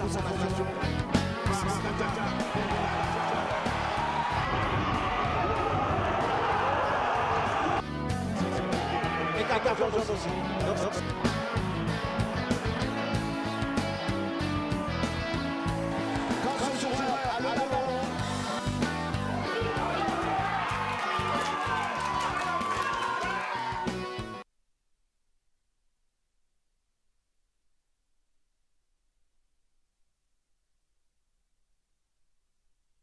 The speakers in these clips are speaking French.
informations. Et Kaka Georges aussi.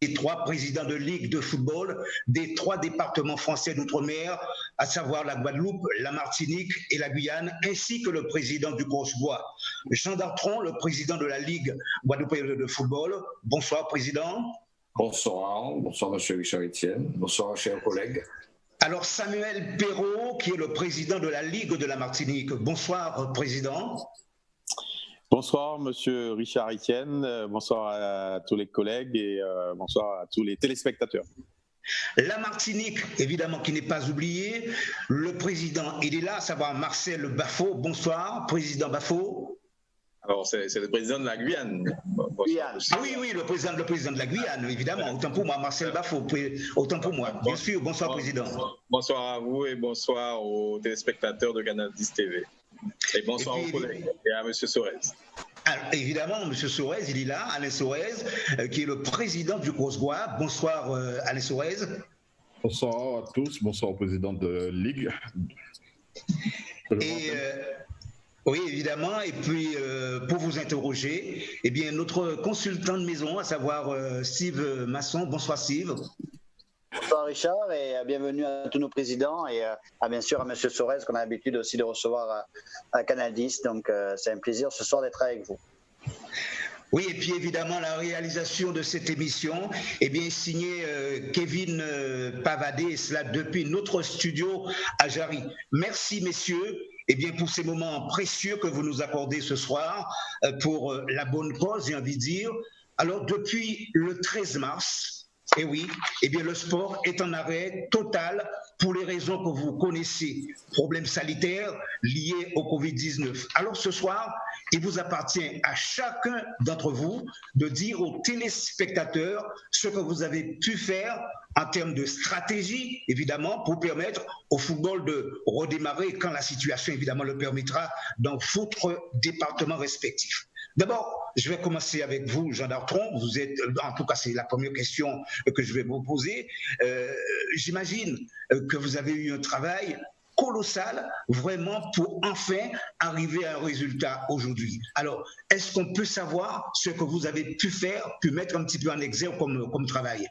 Les 3 présidents de ligue de football des 3 départements français d'outre-mer, à savoir la Guadeloupe, la Martinique et la Guyane, ainsi que le président du Grosbois. Jean Dartron, le président de la Ligue guadeloupéenne de football. Bonsoir, président. Bonsoir, bonsoir, monsieur Richard Etienne. Bonsoir, chers collègues. Alors, Samuel Perrault, qui est le président de la Ligue de la Martinique. Bonsoir, président. Bonsoir, monsieur Richard Etienne, bonsoir à tous les collègues et bonsoir à tous les téléspectateurs. La Martinique, évidemment, qui n'est pas oubliée. Le président, il est là, à savoir Marcel Bafo. Bonsoir, président Bafo. Alors, c'est le président de la Guyane. Ah oui, le président de la Guyane, évidemment. Autant pour moi, Marcel Bafo, autant pour moi. Bien sûr, bonsoir, président. Bonsoir à vous et bonsoir aux téléspectateurs de Canal 10 TV. Et bonsoir aux collègues et à M. Sorez. Alors, évidemment, M. Sorez, il est là, Alain Sorez, qui est le président du Grosbois. Bonsoir, Alain Sorez. Bonsoir à tous, bonsoir au président de Ligue. Oui, évidemment, et puis pour vous interroger, eh bien, notre consultant de maison, à savoir Steve Masson. Bonsoir, Steve. Bonsoir Richard et bienvenue à tous nos présidents et bien sûr à M. Sorez qu'on a l'habitude aussi de recevoir à Canal 10. Donc c'est un plaisir ce soir d'être avec vous. Oui, et puis évidemment la réalisation de cette émission est bien signée Kevin Pavadé, et cela depuis notre studio à Jarry. Merci messieurs. Eh bien, pour ces moments précieux que vous nous accordez ce soir pour la bonne cause, j'ai envie de dire. Alors depuis le 13 mars, et oui, eh bien, le sport est en arrêt total pour les raisons que vous connaissez, problèmes sanitaires liés au Covid-19. Alors ce soir, il vous appartient à chacun d'entre vous de dire aux téléspectateurs ce que vous avez pu faire en termes de stratégie, évidemment, pour permettre au football de redémarrer quand la situation, évidemment, le permettra dans votre département respectif. D'abord, je vais commencer avec vous, Jean Dartron. Vous êtes, en tout cas, c'est la première question que je vais vous poser. J'imagine que vous avez eu un travail colossal, vraiment, pour enfin arriver à un résultat aujourd'hui. Alors, est-ce qu'on peut savoir ce que vous avez pu faire, pu mettre un petit peu en exergue comme travail?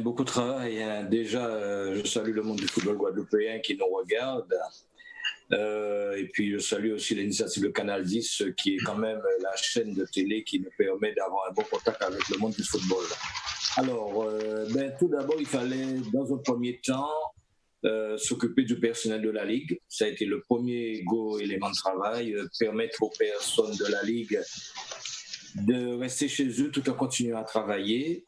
Beaucoup de travail. Hein. Déjà, je salue le monde du football guadeloupéen qui nous regarde. Et puis je salue aussi l'initiative de Canal 10 qui est quand même la chaîne de télé qui nous permet d'avoir un bon contact avec le monde du football. Alors, tout d'abord, il fallait dans un premier temps s'occuper du personnel de la Ligue. Ça a été le premier gros élément de travail, permettre aux personnes de la Ligue de rester chez eux tout en continuant à travailler.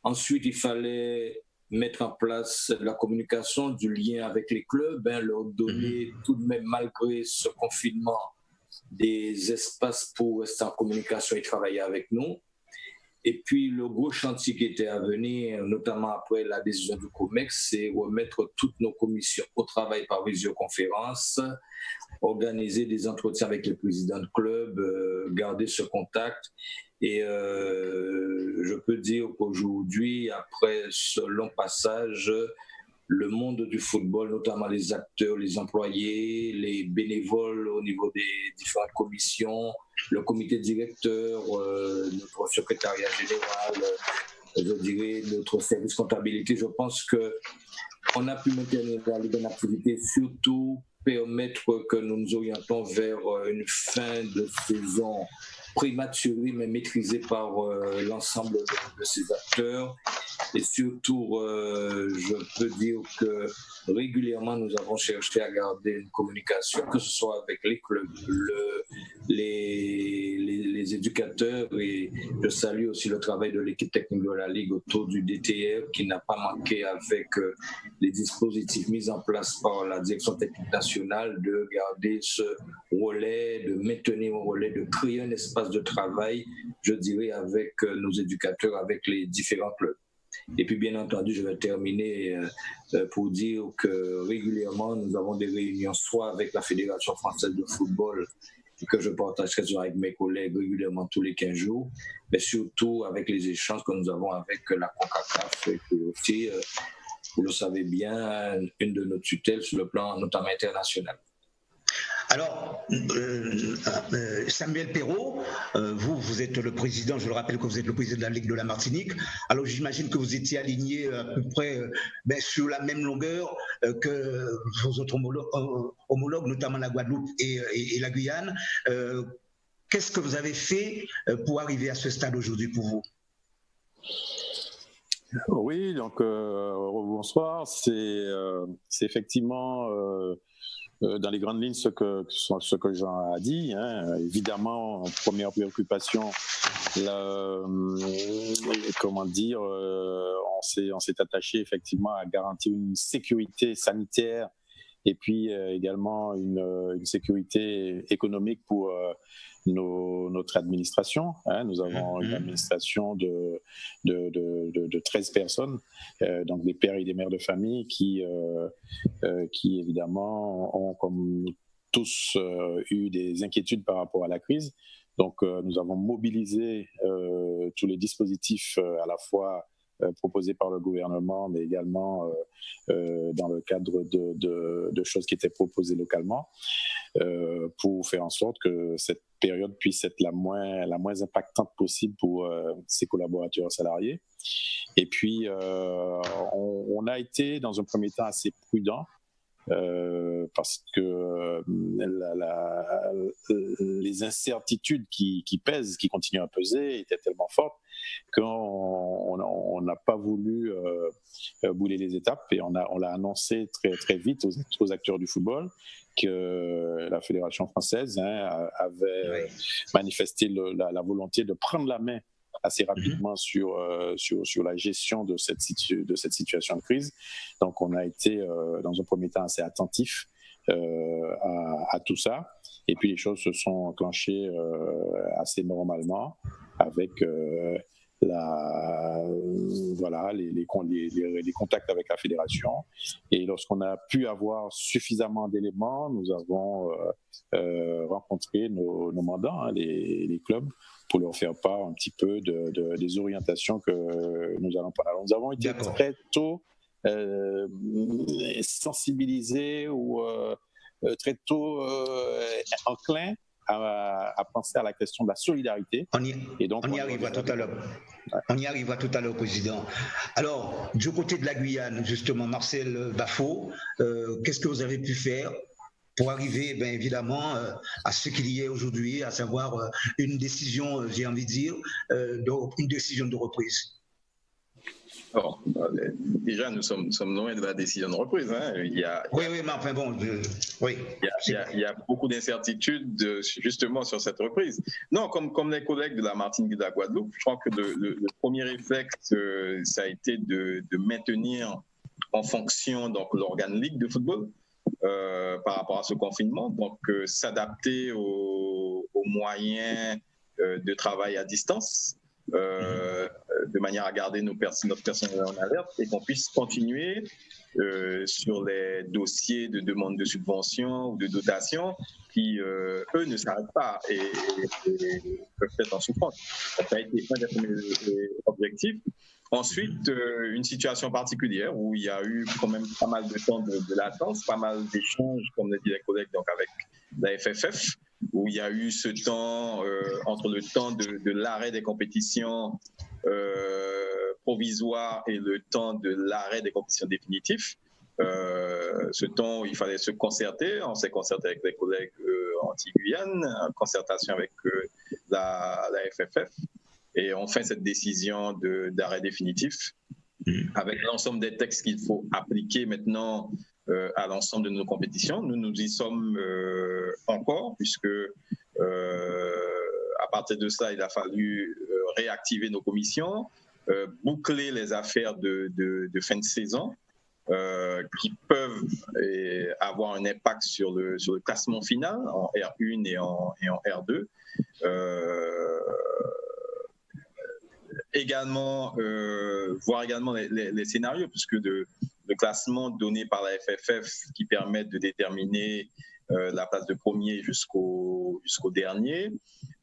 Ensuite, il fallait mettre en place la communication, du lien avec les clubs, leur donner tout de même, malgré ce confinement, des espaces pour rester en communication et travailler avec nous. Et puis, le gros chantier qui était à venir, notamment après la décision du COMEX, c'est remettre toutes nos commissions au travail par visioconférence, organiser des entretiens avec les présidents de clubs, garder ce contact. Et je peux dire qu'aujourd'hui, après ce long passage, le monde du football, notamment les acteurs, les employés, les bénévoles au niveau des différentes commissions, le comité directeur, notre secrétariat général, je dirais notre service comptabilité, je pense qu'on a pu maintenir la Ligue en activité, surtout permettre que nous nous orientons vers une fin de saison prématurée mais maîtrisée par l'ensemble de ces acteurs. Et surtout, je peux dire que régulièrement, nous avons cherché à garder une communication, que ce soit avec les clubs, les éducateurs, et je salue aussi le travail de l'équipe technique de la Ligue autour du DTR qui n'a pas manqué avec les dispositifs mis en place par la direction technique nationale de garder ce relais, de maintenir un relais, de créer un espace de travail, je dirais, avec nos éducateurs, avec les différents clubs. Et puis, bien entendu, je vais terminer pour dire que régulièrement, nous avons des réunions soit avec la Fédération française de football, que je partage très souvent avec mes collègues régulièrement tous les 15 jours, mais surtout avec les échanges que nous avons avec la CONCACAF, et puis aussi, vous le savez bien, une de nos tutelles sur le plan notamment international. Alors, Samuel Perrault, vous êtes le président, je le rappelle que vous êtes le président de la Ligue de la Martinique. Alors, j'imagine que vous étiez aligné à peu près sur la même longueur que vos autres homologues, notamment la Guadeloupe et la Guyane. Qu'est-ce que vous avez fait pour arriver à ce stade aujourd'hui pour vous? Oui, donc bonsoir. C'est effectivement dans les grandes lignes ce que Jean a dit. Hein. Évidemment, première préoccupation, comment dire, on s'est attaché effectivement à garantir une sécurité sanitaire et puis également une sécurité économique pour notre administration. Hein. Nous avons une administration de 13 personnes, donc des pères et des mères de famille qui évidemment ont comme tous eu des inquiétudes par rapport à la crise. Donc nous avons mobilisé tous les dispositifs à la fois proposés par le gouvernement, mais également dans le cadre de choses qui étaient proposées localement, pour faire en sorte que cette période puisse être la moins impactante possible pour ses collaborateurs salariés. Et puis, on a été dans un premier temps assez prudent, parce que les incertitudes qui pèsent, qui continuent à peser, étaient tellement fortes qu'on n'a pas voulu bouler les étapes, et on l'a annoncé très, très vite aux acteurs du football que la Fédération française avait manifesté la volonté de prendre la main assez rapidement sur la gestion de cette situation de crise. Donc on a été dans un premier temps assez attentif à tout ça, et puis les choses se sont enclenchées assez normalement avec les contacts avec la fédération, et lorsqu'on a pu avoir suffisamment d'éléments, nous avons rencontré nos mandants, les clubs, pour leur faire part un petit peu des orientations que nous allons prendre. Alors, nous avons été très tôt sensibilisés ou très tôt enclins à penser à la question de la solidarité. On y arrivera tout à l'heure. On y arrivera tout à l'heure, Président. Alors, du côté de la Guyane, justement, Marcel Bafo, qu'est-ce que vous avez pu faire pour arriver, bien évidemment, à ce qu'il y ait aujourd'hui, à savoir une décision, j'ai envie de dire, une décision de reprise? Bon, déjà, nous sommes loin de la décision de reprise. Hein. Oui, mais enfin bon, oui. Il y a beaucoup d'incertitudes justement sur cette reprise. Non, comme les collègues de la Martinique et de la Guadeloupe, je crois que le premier réflexe, ça a été de maintenir en fonction donc l'organe Ligue de football par rapport à ce confinement, donc s'adapter aux moyens de travail à distance. De manière à garder notre personnel en alerte, et qu'on puisse continuer sur les dossiers de demande de subvention ou de dotation qui, eux, ne s'arrêtent pas et peuvent être en souffrance. Ça a été un des premiers objectifs. Ensuite, une situation particulière où il y a eu quand même pas mal de temps de latence, pas mal d'échanges, comme l'a dit les collègues, donc avec la FFF, où il y a eu ce temps entre le temps de l'arrêt des compétitions provisoires et le temps de l'arrêt des compétitions définitives. Ce temps où il fallait se concerter, on s'est concerté avec les collègues anti-Guyane, en concertation avec la FFF, et on fait cette décision d'arrêt définitif avec l'ensemble des textes qu'il faut appliquer maintenant à l'ensemble de nos compétitions. Nous y sommes encore, puisque À partir de ça, il a fallu réactiver nos commissions, boucler les affaires de fin de saison qui peuvent avoir un impact sur le classement final en R1 et en R2. Également, voir également les scénarios, puisque le classement donné par la FFF qui permet de déterminer la place de premier jusqu'au dernier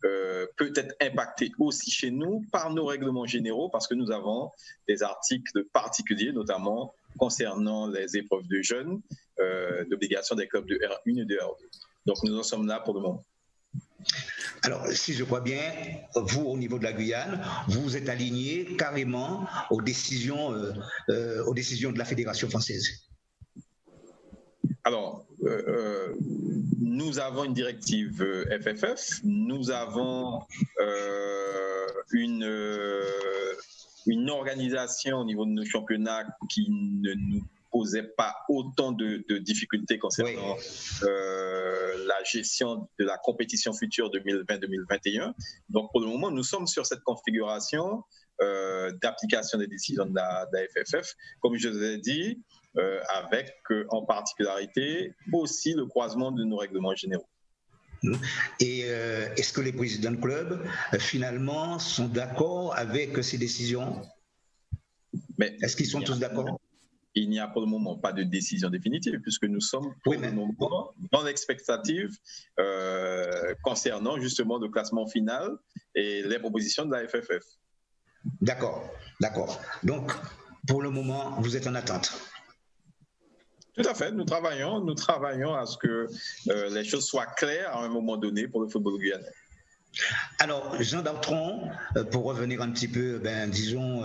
peut être impacté aussi chez nous par nos règlements généraux, parce que nous avons des articles particuliers, notamment concernant les épreuves de jeunes, d'obligation des clubs de R1 et de R2. Donc nous en sommes là pour le moment. Alors, si je crois bien, vous, au niveau de la Guyane, vous vous êtes aligné carrément aux décisions de la Fédération française. Alors, nous avons une directive FFF, nous avons une organisation au niveau de nos championnats qui ne nous posait pas autant de difficultés concernant la gestion de la compétition future 2020-2021. Donc, pour le moment, nous sommes sur cette configuration d'application des décisions de la FFF, comme je vous ai dit, avec en particularité aussi le croisement de nos règlements généraux. Et est-ce que les présidents de club, finalement, sont d'accord avec ces décisions? Est-ce qu'ils sont tous d'accord? Il n'y a pour le moment pas de décision définitive, puisque nous sommes pour le moment dans l'expectative concernant justement le classement final et les propositions de la FFF. D'accord, d'accord. Donc, pour le moment, vous êtes en attente. Tout à fait, nous travaillons à ce que les choses soient claires à un moment donné pour le football guyanais. Alors, Jean Dartron, pour revenir un petit peu, disons,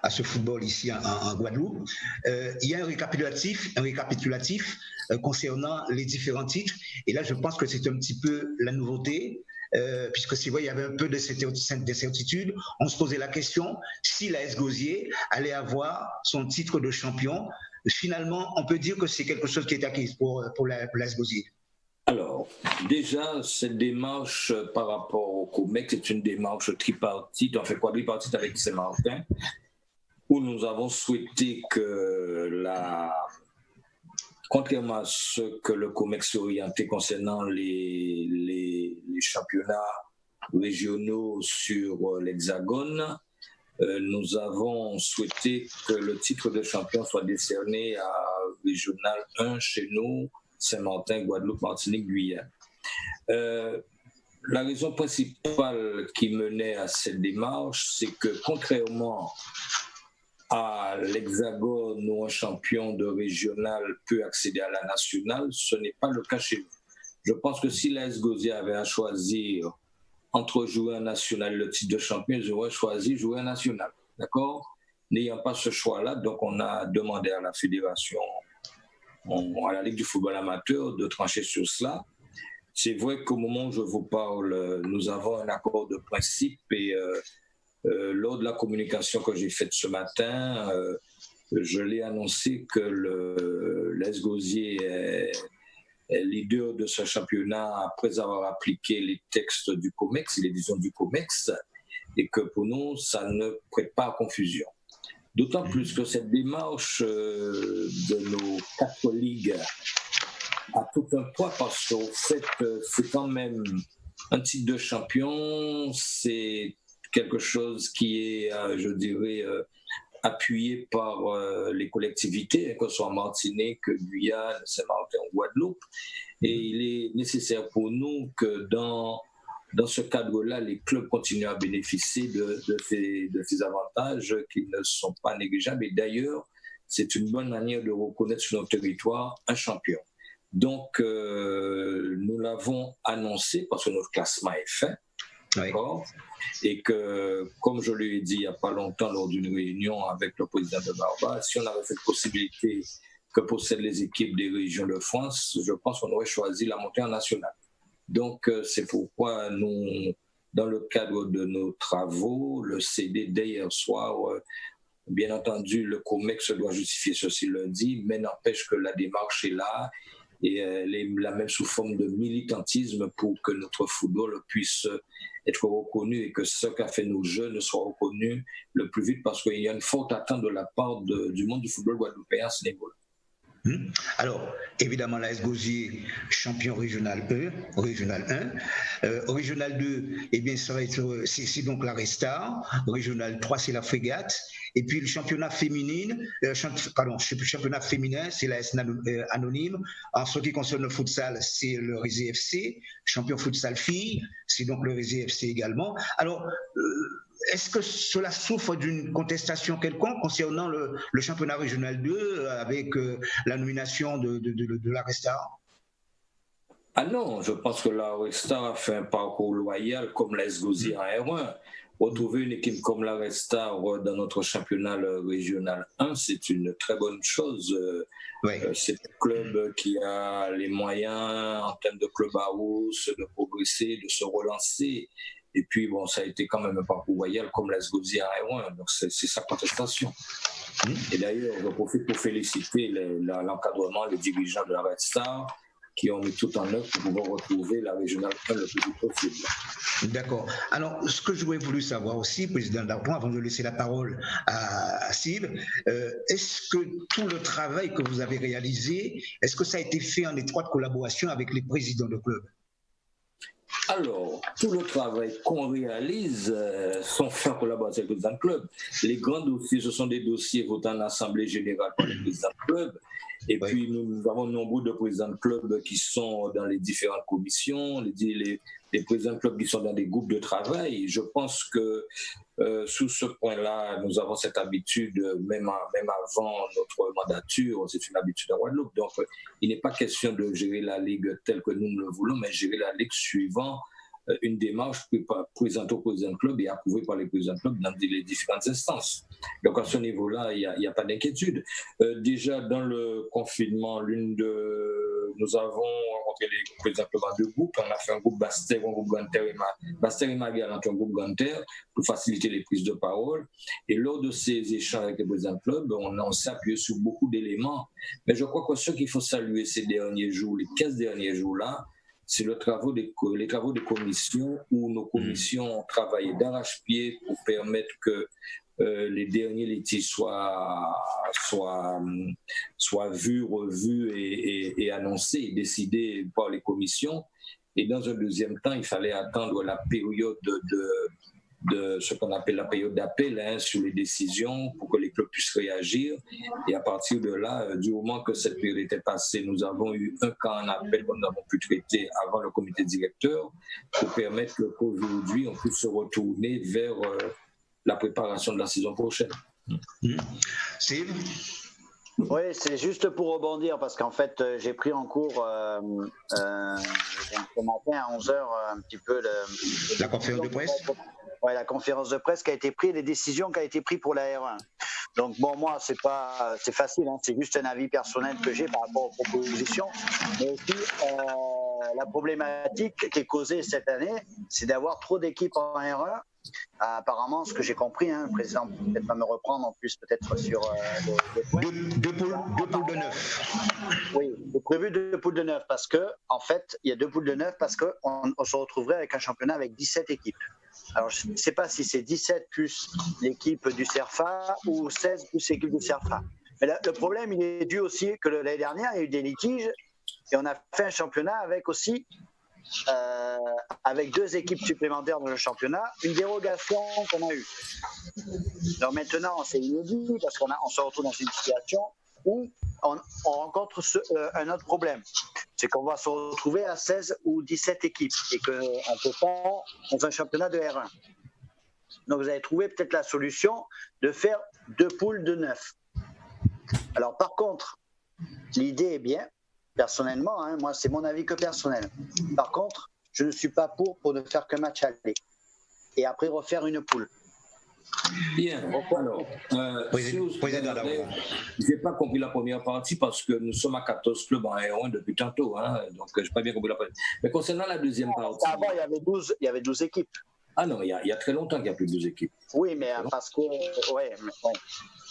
à ce football ici en Guadeloupe, il y a un récapitulatif concernant les différents titres. Et là, je pense que c'est un petit peu la nouveauté, puisque c'est vrai, il y avait un peu de certitude. On se posait la question si l'AS Gosier allait avoir son titre de champion. Finalement, on peut dire que c'est quelque chose qui est acquis pour l'AS Gosier. Alors, déjà, cette démarche par rapport au COMEX est une démarche tripartite, quadripartite avec Saint-Martin, où nous avons souhaité que contrairement à ce que le COMEX orienté concernant les championnats régionaux sur l'Hexagone, nous avons souhaité que le titre de champion soit décerné à Régional 1 chez nous, Saint-Martin, Guadeloupe, Martinique, Guyane. La raison principale qui menait à cette démarche, c'est que contrairement à l'Hexagone où un champion de régional peut accéder à la nationale, ce n'est pas le cas chez nous. Je pense que si l'AS Gosier avait à choisir entre jouer un national et le titre de champion, ils auraient choisi jouer un national. D'accord? N'ayant pas ce choix-là, donc on a demandé à la fédération, à la Ligue du football amateur, de trancher sur cela. C'est vrai qu'au moment où je vous parle, nous avons un accord de principe et lors de la communication que j'ai faite ce matin, je l'ai annoncé que l'AS Gosier est leader de ce championnat après avoir appliqué les textes du COMEX, les décisions du COMEX, et que pour nous, ça ne prête pas à confusion. D'autant plus que cette démarche de nos 4 ligues a tout un poids parce qu'au fait, c'est quand même un titre de champion, c'est quelque chose qui est, je dirais, appuyé par les collectivités, que ce soit Martinique, Guyane, Saint-Martin ou Guadeloupe. Et il est nécessaire pour nous que dans ce cadre-là, les clubs continuent à bénéficier de ces avantages qui ne sont pas négligeables. Et d'ailleurs, c'est une bonne manière de reconnaître sur notre territoire un champion. Donc, nous l'avons annoncé parce que notre classement est fait. D'accord. Et que, comme je lui ai dit il n'y a pas longtemps lors d'une réunion avec le président de Barba, si on avait cette possibilité que possèdent les équipes des régions de France, je pense qu'on aurait choisi la montée en nationale. Donc, c'est pourquoi nous, dans le cadre de nos travaux, le CD dès hier soir, bien entendu, le COMEX doit justifier ceci lundi, mais n'empêche que la démarche est là et elle est là même sous forme de militantisme pour que notre football puisse être reconnu et que ce qu'a fait nos jeunes soit reconnu le plus vite, parce qu'il y a une forte attente de la part du monde du football guadeloupéen à ce niveau-là. Alors, évidemment, l'AS Gosier, champion régional 1, régional 2, eh bien, ça va être, c'est donc la Restar, régional 3, c'est la Frégate, et puis le championnat féminin, championnat féminin, c'est l'AS Anonyme. En ce qui concerne le futsal, c'est le Rézé FC, champion futsal filles, c'est donc le Rézé FC également. Alors, est-ce que cela souffre d'une contestation quelconque concernant le championnat régional 2 avec la nomination de la Restar? Ah non, je pense que la Restar a fait un parcours loyal comme l'AS Gosier en R1. Retrouver une équipe comme la Restar dans notre championnat régional 1, c'est une très bonne chose. Oui. C'est un club qui a les moyens en termes de club house, de progresser, de se relancer. Et puis, bon, ça a été quand même un parcours royal comme l'AS Gosier en R1, donc c'est sa contestation. Et d'ailleurs, je profite pour féliciter l'encadrement, les dirigeants de la Red Star qui ont mis tout en œuvre pour pouvoir retrouver la régionale 1 le plus vite possible. D'accord. Alors, ce que j'aurais voulu savoir aussi, Président Darpon, avant de laisser la parole à Steve, est-ce que tout le travail que vous avez réalisé, est-ce que ça a été fait en étroite collaboration avec les présidents de club? Alors, tout le travail qu'on réalise sont faits en collaboration avec les présidents de club. Les grands dossiers, ce sont des dossiers votés en assemblée générale par les présidents de club. Et puis, nous avons nombre de présidents de club qui sont dans les différentes commissions, les présidents de club qui sont dans des groupes de travail. Je pense que sous ce point-là, nous avons cette habitude, même avant notre mandature, c'est une habitude à Guadeloupe. Donc, il n'est pas question de gérer la Ligue telle que nous le voulons, mais gérer la Ligue suivant une démarche présentée au président de club et approuvée par les présidents de club dans les différentes instances. Donc, à ce niveau-là, il n'y a pas d'inquiétude. Déjà, dans le confinement, nous avons rencontré les présidents de club en deux groupes. On a fait un groupe Bastère, un groupe Ganter et Magal entre un groupe Ganter pour faciliter les prises de parole. Et lors de ces échanges avec les présidents de club, on s'est appuyé sur beaucoup d'éléments. Mais je crois que ce qu'il faut saluer ces derniers jours, les 15 derniers jours-là, c'est les travaux des commissions où nos commissions ont travaillé d'arrache-pied pour permettre que les derniers litiges soient vus, revus et annoncés et décidés par les commissions. Et dans un deuxième temps, il fallait attendre la période de ce qu'on appelle la période d'appel sur les décisions pour que les clubs puissent réagir. Et à partir de là, du moment que cette période était passée, nous avons eu un cas en appel que nous avons pu traiter avant le comité directeur pour permettre qu'aujourd'hui, on puisse se retourner vers la préparation de la saison prochaine. Steve ? Oui, c'est juste pour rebondir, parce qu'en fait, j'ai pris en cours ce matin à 11h un petit peu la conférence de presse. Ouais, la conférence de presse qui a été prise, les décisions qui ont été prises pour la R1. Donc bon, moi, c'est facile, hein, c'est juste un avis personnel que j'ai par rapport aux propositions. Mais aussi, la problématique qui est causée cette année, c'est d'avoir trop d'équipes en R1. Apparemment, ce que j'ai compris, le président peut-être pas me reprendre en plus peut-être sur les points. Deux poules de 9. Oui, c'est prévu 2 poules de 9 parce que, en fait, il y a 2 poules de 9 parce qu'on se retrouverait avec un championnat avec 17 équipes. Alors, je ne sais pas si c'est 17 plus l'équipe du CERFA ou 16 plus l'équipe du CERFA. Mais le problème, il est dû aussi que l'année dernière, il y a eu des litiges et on a fait un championnat avec aussi avec 2 équipes supplémentaires dans le championnat, une dérogation qu'on a eue. Alors maintenant, c'est inédit parce qu'on se retrouve dans une situation où on rencontre un autre problème. C'est qu'on va se retrouver à 16 ou 17 équipes et qu'on ne peut pas dans un championnat de R1. Donc vous avez trouvé peut-être la solution de faire 2 poules de 9. Alors par contre, l'idée est bien. Personnellement, moi, c'est mon avis que personnel. Par contre, je ne suis pas pour ne faire qu'un match aller et après refaire une poule. Bien. Alors, si vous regardez, je n'ai pas compris la première partie parce que nous sommes à 14 clubs en R1 depuis tantôt. Donc, je n'ai pas bien compris la partie. Mais concernant la deuxième partie. Avant, il y avait 12 équipes. Ah non, il y a très longtemps qu'il n'y a plus de 12 équipes. Oui, mais parce que. Il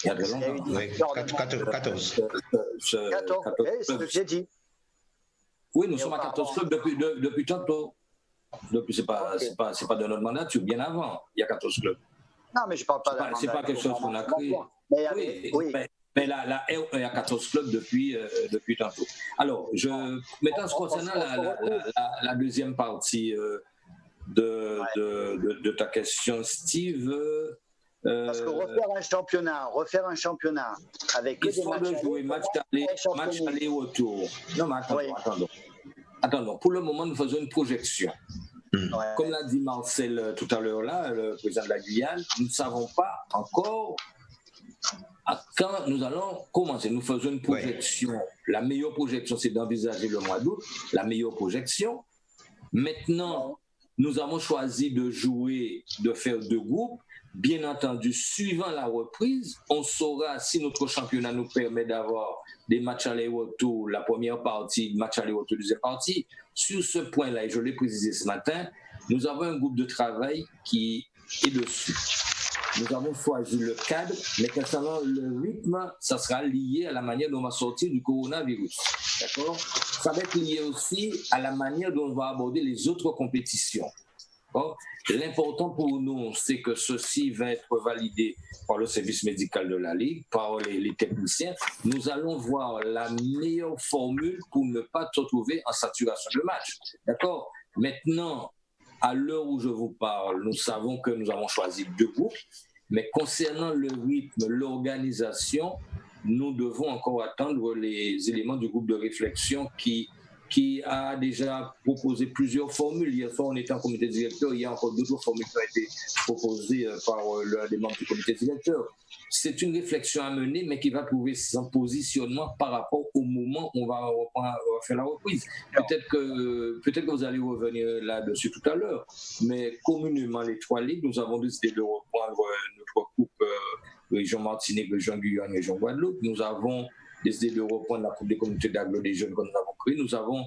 y a très longtemps. 14. 14, c'est ce que j'ai dit. Oui, nous sommes à 14 clubs depuis tantôt. C'est pas de notre mandat, c'est bien avant. Il y a 14 clubs. Non, mais je parle pas d'un C'est pas quelque chose qu'on a créé. Oui. Mais la RE, il y a 14 clubs depuis tantôt. Alors, maintenant, concernant la deuxième partie de ta question, Steve. Parce que refaire un championnat avec que des Histoire de jouer match aller retour. Non, mais attendons. Pour le moment, nous faisons une projection. Ouais. Comme l'a dit Marcel tout à l'heure là, le président de la Guyane, nous ne savons pas encore quand nous allons commencer. Nous faisons une projection. Ouais. La meilleure projection, c'est d'envisager le mois d'août. La meilleure projection. Maintenant, nous avons choisi de faire 2 groupes. Bien entendu, suivant la reprise, on saura si notre championnat nous permet d'avoir des matchs aller-retour, la première partie, match aller-retour, deuxième partie. Sur ce point-là, et je l'ai précisé ce matin, nous avons un groupe de travail qui est dessus. Nous avons choisi le cadre, mais concernant le rythme, ça sera lié à la manière dont on va sortir du coronavirus. D'accord ? Ça va être lié aussi à la manière dont on va aborder les autres compétitions. L'important pour nous, c'est que ceci va être validé par le service médical de la Ligue, par les techniciens. Nous allons voir la meilleure formule pour ne pas se retrouver en saturation de match. D'accord ? Maintenant, à l'heure où je vous parle, nous savons que nous avons choisi 2 groupes, mais concernant le rythme, l'organisation, nous devons encore attendre les éléments du groupe de réflexion qui a déjà proposé plusieurs formules. Hier soir, on était en comité directeur. Il y a encore d'autres formules qui ont été proposées par les membres du comité directeur. C'est une réflexion à mener, mais qui va trouver son positionnement par rapport au moment où on va faire la reprise. Peut-être que vous allez revenir là-dessus tout à l'heure, mais communément, les 3 ligues, nous avons décidé de reprendre notre coupe région Martinique, région Guyane, région Guadeloupe. Nous avons décidé de reprendre la Coupe des communautés d'agglo des jeunes que nous avons créée. Nous avons,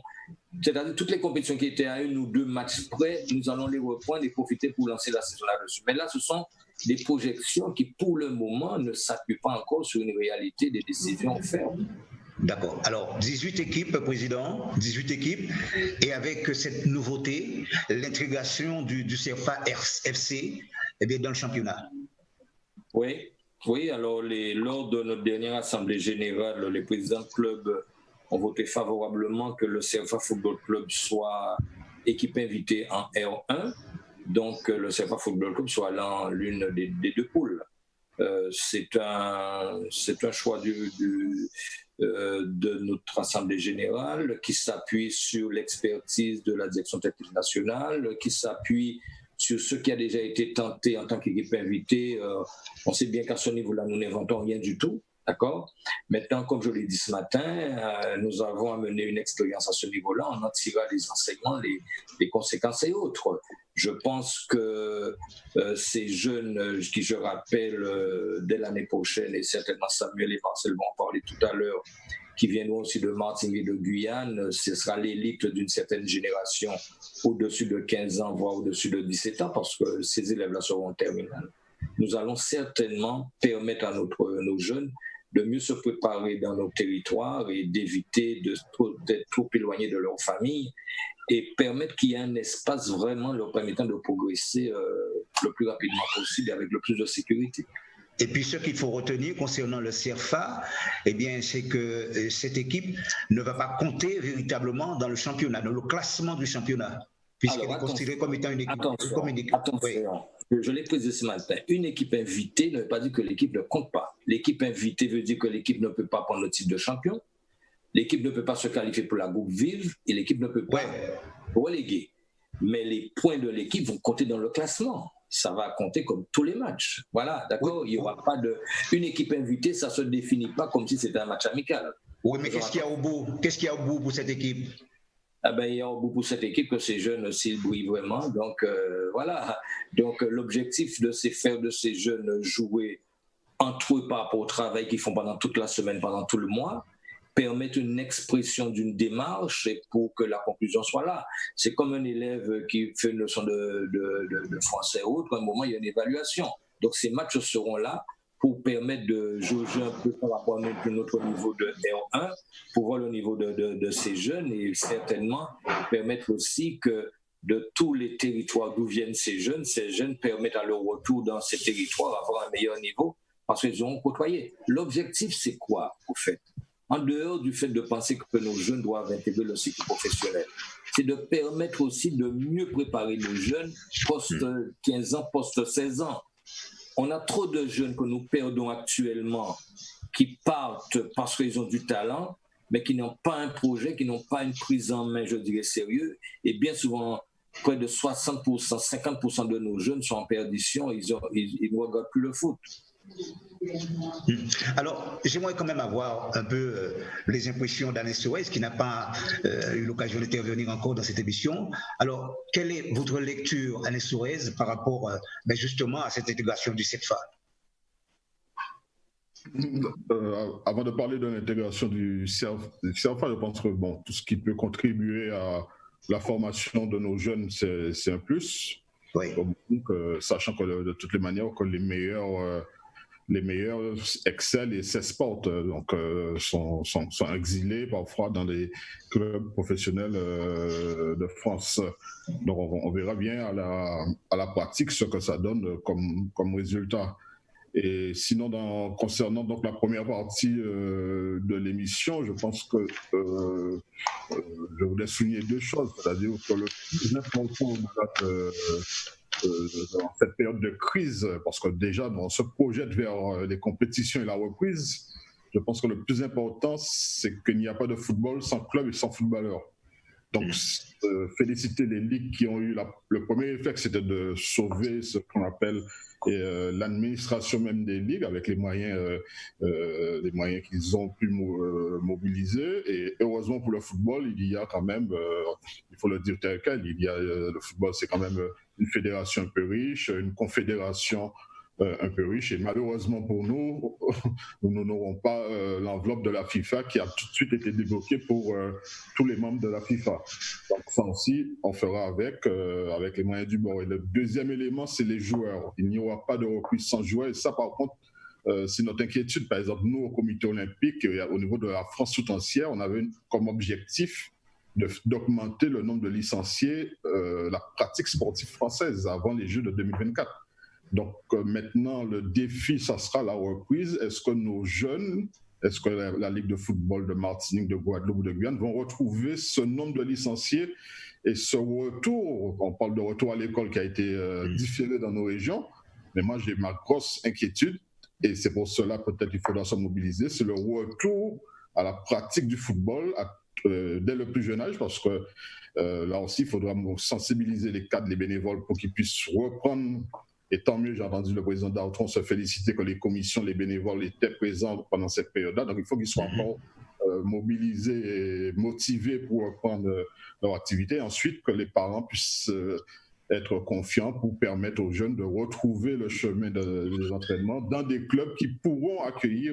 c'est-à-dire toutes les compétitions qui étaient à 1 ou 2 matchs près, nous allons les reprendre et profiter pour lancer la saison là-dessus. Mais là, ce sont des projections qui, pour le moment, ne s'appuient pas encore sur une réalité des décisions fermes. D'accord. Alors, 18 équipes, Président, 18 équipes, et avec cette nouveauté, l'intégration du CFA FC dans le championnat. Oui, alors lors de notre dernière assemblée générale, les présidents de club ont voté favorablement que le CFA Football Club soit équipe invitée en R1, donc le CFA Football Club soit dans l'une des 2 poules. C'est un choix de notre assemblée générale qui s'appuie sur l'expertise de la direction technique nationale, qui s'appuie sur ce qui a déjà été tenté en tant qu'équipe invitée. On sait bien qu'à ce niveau-là, nous n'inventons rien du tout. D'accord ? Maintenant, comme je l'ai dit ce matin, nous avons amené une expérience à ce niveau-là. On en tirera les enseignements, les conséquences et autres. Je pense que ces jeunes qui, je rappelle, dès l'année prochaine, et certainement Samuel et Marcel vont en parler tout à l'heure, qui viendront aussi de Martinique et de Guyane, ce sera l'élite d'une certaine génération au-dessus de 15 ans, voire au-dessus de 17 ans, parce que ces élèves-là seront en terminale. Nous allons certainement permettre à nos jeunes de mieux se préparer dans nos territoires et d'éviter d'être trop éloignés de leur famille et permettre qu'il y ait un espace vraiment leur permettant de progresser le plus rapidement possible et avec le plus de sécurité. Et puis ce qu'il faut retenir concernant le CFA, c'est que cette équipe ne va pas compter véritablement dans le championnat, dans le classement du championnat, puisqu'elle est considérée comme étant une équipe. Attention. Oui. Je l'ai précisé ce matin. Une équipe invitée ne veut pas dire que l'équipe ne compte pas. L'équipe invitée veut dire que l'équipe ne peut pas prendre le titre de champion, l'équipe ne peut pas se qualifier pour la groupe vive et l'équipe ne peut pas reléguer. Mais les points de l'équipe vont compter dans le classement. Ça va compter comme tous les matchs. Voilà, d'accord ? Il n'y aura pas une équipe invitée, ça ne se définit pas comme si c'était un match amical. Oui, mais qu'est-ce qu'il y a au bout ? Qu'est-ce qu'il y a au bout pour cette équipe ? Il y a au bout pour cette équipe que ces jeunes s'ils brillent vraiment. Donc, voilà. Donc, l'objectif, c'est faire de ces jeunes jouer entre eux par rapport au travail qu'ils font pendant toute la semaine, pendant tout le mois, permettre une expression d'une démarche et pour que la conclusion soit là. C'est comme un élève qui fait une leçon de français ou autre, à un moment, il y a une évaluation. Donc, ces matchs seront là pour permettre de jauger un peu par rapport à notre niveau de R1, pour voir le niveau de ces jeunes et certainement permettre aussi que de tous les territoires d'où viennent ces jeunes permettent à leur retour dans ces territoires avoir un meilleur niveau parce qu'ils ont côtoyé. L'objectif, c'est quoi, au fait? En dehors du fait de penser que nos jeunes doivent intégrer le cycle professionnel, c'est de permettre aussi de mieux préparer les jeunes post-15 ans, post-16 ans. On a trop de jeunes que nous perdons actuellement qui partent parce qu'ils ont du talent, mais qui n'ont pas un projet, qui n'ont pas une prise en main, je dirais, sérieux. Et bien souvent, près de 60%, 50% de nos jeunes sont en perdition, ils ne regardent plus le foot. Alors, j'aimerais quand même avoir un peu les impressions d'Alain Soares, qui n'a pas eu l'occasion d'intervenir encore dans cette émission. Alors, quelle est votre lecture, Alain Soares, par rapport justement à cette intégration du CEFA? Avant de parler de l'intégration du CEFA, je pense que tout ce qui peut contribuer à la formation de nos jeunes, c'est un plus. Oui. Donc, sachant que de toutes les manières, que les meilleurs excellent et s'exportent, donc sont exilés parfois dans les clubs professionnels de France. Donc on verra bien à la pratique ce que ça donne comme résultat. Et sinon, concernant donc la première partie de l'émission, je pense que je voulais souligner deux choses, c'est-à-dire que le plus important dans cette période de crise, parce que déjà on se projette vers les compétitions et la reprise, je pense que le plus important, c'est qu'il n'y a pas de football sans club et sans footballeur. Donc, féliciter les ligues qui ont eu le premier réflexe, c'était de sauver ce qu'on appelle l'administration même des ligues avec les moyens qu'ils ont pu mobiliser. Et heureusement pour le football, il y a quand même, il faut le dire tel quel, le football, c'est quand même une fédération un peu riche, une confédération un peu riche, et malheureusement pour nous, nous n'aurons pas l'enveloppe de la FIFA qui a tout de suite été débloquée pour tous les membres de la FIFA. Donc ça aussi, on fera avec les moyens du bord. Et le deuxième élément, c'est les joueurs. Il n'y aura pas de reprise sans joueurs, et ça par contre, c'est notre inquiétude. Par exemple, nous, au comité olympique, au niveau de la France tout entière, on avait comme objectif d'augmenter le nombre de licenciés, la pratique sportive française avant les Jeux de 2024. Donc maintenant, le défi, ça sera la reprise. Est-ce que nos jeunes, est-ce que la Ligue de football de Martinique, de Guadeloupe ou de Guyane vont retrouver ce nombre de licenciés et ce retour, on parle de retour à l'école qui a été différé dans nos régions, mais moi j'ai ma grosse inquiétude, et c'est pour cela peut-être qu'il faudra se mobiliser, c'est le retour à la pratique du football dès le plus jeune âge, parce que là aussi il faudra sensibiliser les cadres, les bénévoles pour qu'ils puissent reprendre. Et tant mieux, j'ai entendu le président d'Artron se féliciter que les commissions, les bénévoles étaient présents pendant cette période-là. Donc il faut qu'ils soient encore mobilisés et motivés pour reprendre leur activité. Ensuite, que les parents puissent être confiants pour permettre aux jeunes de retrouver le chemin des entraînements dans des clubs qui pourront accueillir.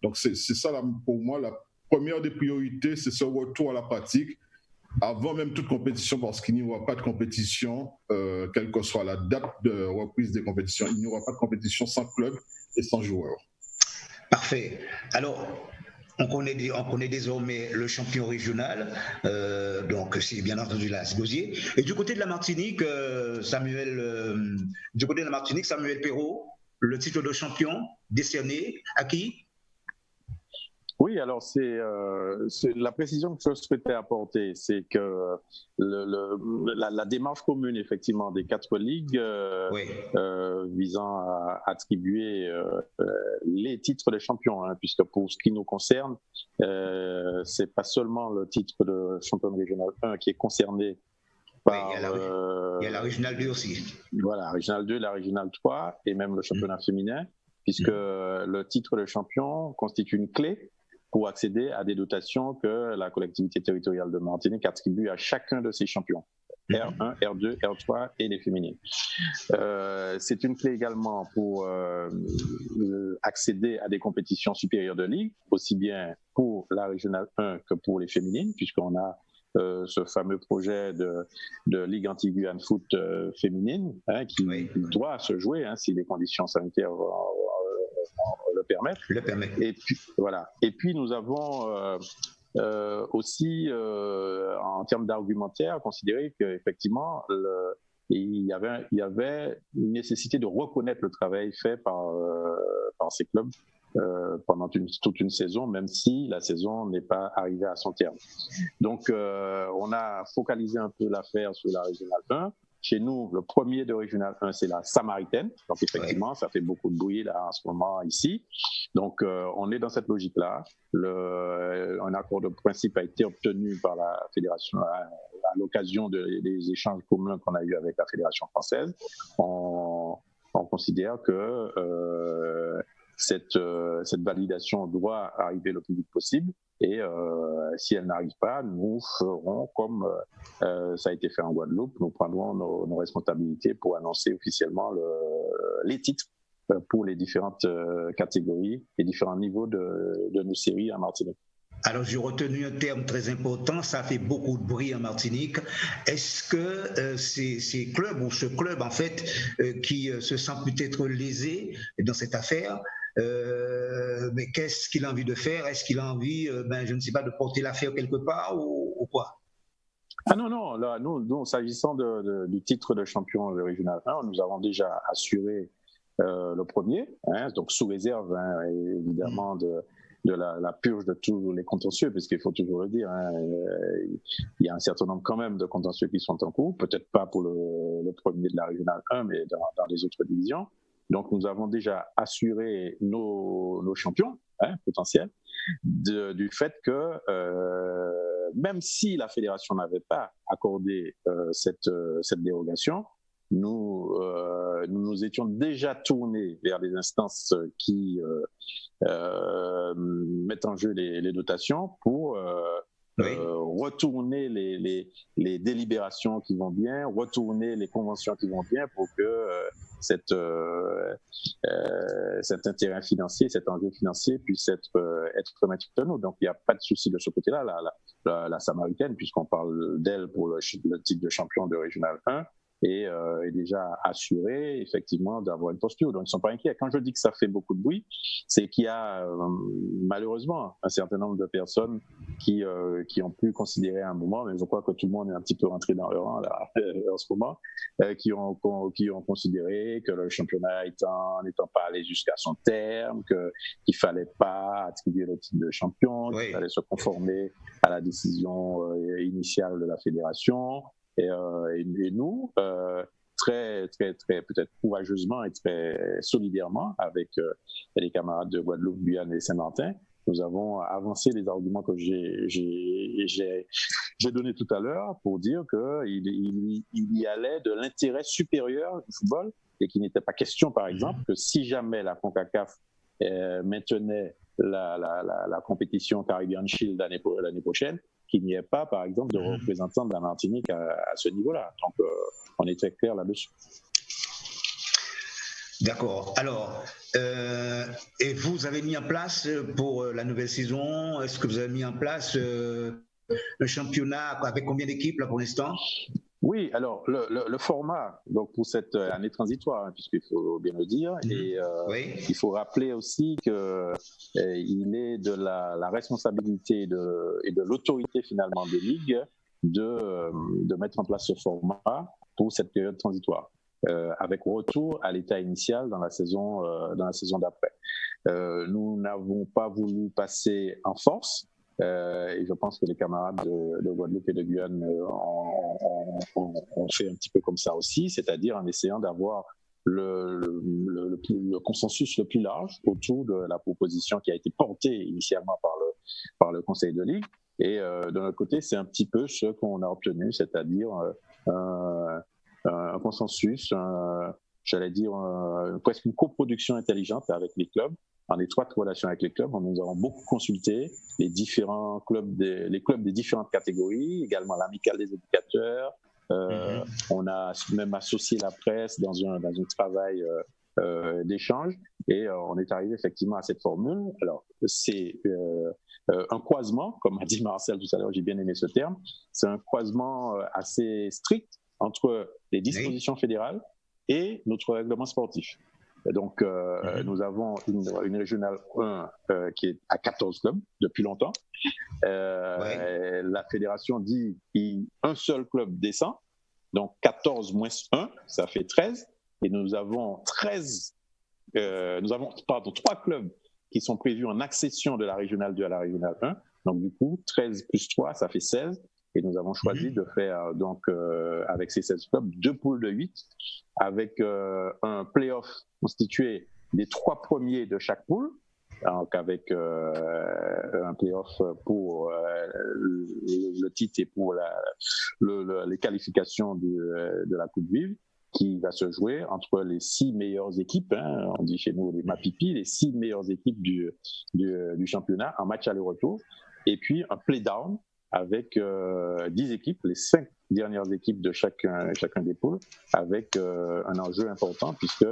Donc c'est ça, pour moi, la première des priorités, c'est ce retour à la pratique. Avant même toute compétition, parce qu'il n'y aura pas de compétition, quelle que soit la date de reprise des compétitions, il n'y aura pas de compétition sans club et sans joueurs. Parfait. Alors, on connaît désormais le champion régional, donc c'est bien entendu la Gosier. Et du côté de la Martinique, Samuel Perrault, le titre de champion décerné à qui? Oui, alors c'est la précision que je souhaitais apporter, c'est que la démarche commune effectivement des 4 ligues visant à attribuer les titres de champion, puisque pour ce qui nous concerne, c'est pas seulement le titre de champion régional 1 qui est concerné. Il y a la régionale 2 aussi. Voilà, la régionale 2, la régionale 3 et même le championnat féminin, puisque le titre de champion constitue une clé pour accéder à des dotations que la collectivité territoriale de Martinique attribue à chacun de ses champions, R1, R2, R3 et les féminines. C'est une clé également pour accéder à des compétitions supérieures de ligue, aussi bien pour la régionale 1 que pour les féminines, puisqu'on a ce fameux projet de Ligue Anti-Guyane Foot féminine qui doit se jouer si les conditions sanitaires permettent. Et puis, voilà. Et puis, nous avons aussi, en termes d'argumentaire, considéré qu'effectivement, il y avait une nécessité de reconnaître le travail fait par ces clubs pendant toute une saison, même si la saison n'est pas arrivée à son terme. Donc, on a focalisé un peu l'affaire sur la Régionale 1. Chez nous, le premier de Régionale 1, c'est la Samaritaine. Donc, effectivement, ça fait beaucoup de bruit là en ce moment ici. Donc, on est dans cette logique-là. Un accord de principe a été obtenu par la fédération à l'occasion des échanges communs qu'on a eus avec la fédération française. On considère que cette validation doit arriver le plus vite possible. Et si elle n'arrive pas, nous ferons comme ça a été fait en Guadeloupe, nous prendrons nos responsabilités pour annoncer officiellement les titres pour les différentes catégories et différents niveaux de nos séries en Martinique. Alors, j'ai retenu un terme très important, ça fait beaucoup de bruit en Martinique. Est-ce que ces clubs ou ce club, en fait, qui se sent peut-être lésé dans cette affaire, mais qu'est-ce qu'il a envie de faire? Est-ce qu'il a envie, je ne sais pas, de porter l'affaire quelque part ou quoi? Ah non, là, nous s'agissant du titre de champion de Régional 1, nous avons déjà assuré le premier, donc sous réserve, évidemment, de la purge de tous les contentieux, puisqu'il faut toujours le dire, il y a un certain nombre quand même de contentieux qui sont en cours, peut-être pas pour le premier de la Régionale 1, mais dans les autres divisions. Donc, nous avons déjà assuré nos champions potentiels du fait que même si la fédération n'avait pas accordé cette dérogation, nous étions déjà tournés vers les instances qui mettent en jeu les dotations pour retourner les délibérations qui vont bien, retourner les conventions qui vont bien pour que cet intérêt financier, cet enjeu financier puisse être maintenu. Donc il n'y a pas de souci de ce côté-là. La Samaritaine, puisqu'on parle d'elle pour le titre de champion de Régional 1, est déjà assuré effectivement d'avoir une posture. Donc ils ne sont pas inquiets. Quand je dis que ça fait beaucoup de bruit, c'est qu'il y a malheureusement un certain nombre de personnes qui ont pu considérer à un moment, mais je crois que tout le monde est un petit peu rentré dans le rang là, en ce moment, qui ont considéré que le championnat n'étant pas allé jusqu'à son terme, qu'il ne fallait pas attribuer le titre de champion, qu'il fallait se conformer à la décision initiale de la fédération. Et nous, très, très, très, peut-être courageusement et très solidairement avec les camarades de Guadeloupe, Guyane et Saint-Martin, nous avons avancé les arguments que j'ai donnés tout à l'heure pour dire qu'il y allait de l'intérêt supérieur du football et qu'il n'était pas question, par exemple, que si jamais la CONCACAF maintenait la compétition Caribbean Shield l'année prochaine, qu'il n'y ait pas, par exemple, de représentants de la Martinique à ce niveau-là. Donc, on est très clair là-dessus. D'accord. Alors, et vous avez mis en place pour la nouvelle saison, est-ce que vous avez mis en place le championnat avec combien d'équipes là pour l'instant? Oui, alors le format donc pour cette année transitoire, puisqu'il faut bien le dire, et il faut rappeler aussi que il est de la responsabilité et de l'autorité finalement des ligues de mettre en place ce format pour cette période transitoire, avec retour à l'état initial dans la saison d'après. Nous n'avons pas voulu passer en force. Et je pense que les camarades de Guadeloupe et de Guyane ont fait un petit peu comme ça aussi, c'est-à-dire en essayant d'avoir le consensus le plus large autour de la proposition qui a été portée initialement par le Conseil de Ligue. Et de notre côté, c'est un petit peu ce qu'on a obtenu, c'est-à-dire un consensus, j'allais dire presque une coproduction intelligente avec les clubs, en étroite relation avec les clubs. Nous avons beaucoup consulté les clubs des différentes catégories, également l'amicale des éducateurs. On a même associé la presse dans un travail d'échange et on est arrivé effectivement à cette formule. Alors, c'est un croisement, comme a dit Marcel tout à l'heure, j'ai bien aimé ce terme. C'est un croisement assez strict entre les dispositions fédérales et notre règlement sportif. Donc, nous avons une régionale 1 qui est à 14 clubs depuis longtemps. La fédération dit qu'un seul club descend, donc 14 moins 1, ça fait 13. Et nous avons 3 clubs qui sont prévus en accession de la régionale 2 à la régionale 1. Donc, du coup, 13 plus 3, ça fait 16. Et nous avons choisi de faire, avec ces 16 clubs, 2 poules de 8, avec un play-off constitué des 3 premiers de chaque poule, donc avec un play-off pour le titre et pour les qualifications de la Coupe Vive, qui va se jouer entre les 6 meilleures équipes, on dit chez nous les MAPIPI, les 6 meilleures équipes du championnat en match aller-retour, et puis un play-down avec 10 équipes, les 5 dernières équipes de chacun des poules, avec un enjeu important puisque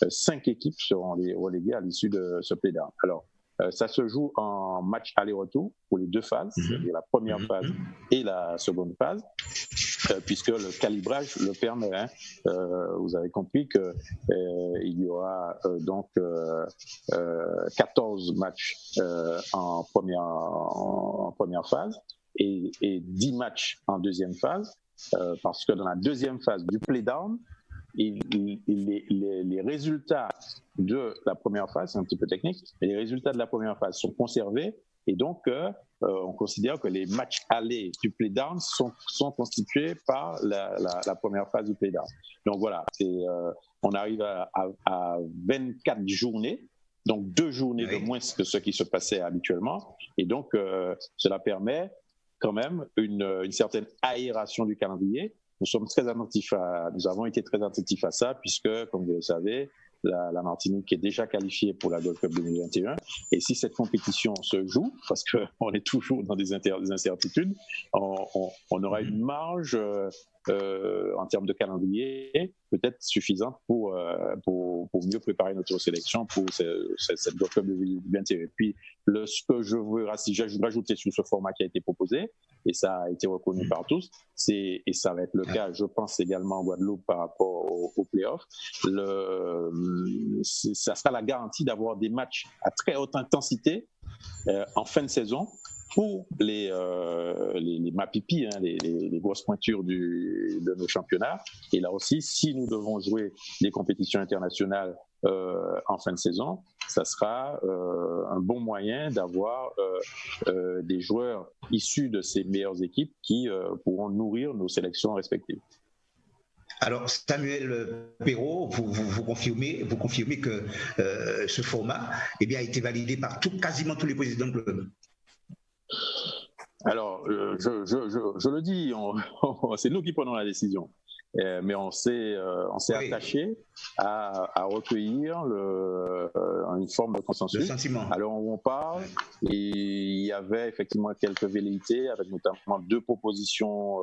5 équipes seront reléguées à l'issue de ce play-down. Alors, ça se joue en match aller-retour pour les 2 phases, c'est-à-dire la première phase et la seconde phase, puisque le calibrage le permet. Vous avez compris qu'il y aura 14 matchs en première phase et 10 matchs en deuxième phase, parce que dans la deuxième phase du play-down, les résultats de la première phase, c'est un petit peu technique, mais les résultats de la première phase sont conservés et donc on considère que les matchs allés du play-down sont constitués par la première phase du play-down. Donc voilà, on arrive à 24 journées, donc 2 journées de moins que ce qui se passait habituellement, et donc cela permet quand même une certaine aération du calendrier. Nous avons été très attentifs à ça, puisque, comme vous le savez, la Martinique est déjà qualifiée pour la Gold Cup 2021. Et si cette compétition se joue, parce qu'on est toujours dans des incertitudes, on aura une marge en termes de calendrier peut-être suffisante pour mieux préparer notre sélection pour cette Gold Cup 2021. Et puis, ce que je veux rajouter sur ce format qui a été proposé, et ça a été reconnu par tous, et ça va être le cas, je pense, également en Guadeloupe par rapport au play-off, ça sera la garantie d'avoir des matchs à très haute intensité en fin de saison pour les MAPIPI, les grosses pointures de nos championnats. Et là aussi, si nous devons jouer des compétitions internationales en fin de saison, ça sera un bon moyen d'avoir des joueurs issus de ces meilleures équipes qui pourront nourrir nos sélections respectives. Alors, Samuel Perrault, vous confirmez que ce format a été validé par quasiment tous les présidents de club. Alors, je le dis, c'est nous qui prenons la décision. Mais on s'est attaché à recueillir une forme de consensus. Le sentiment. Alors où on parle, et il y avait effectivement quelques velléités, avec notamment 2 propositions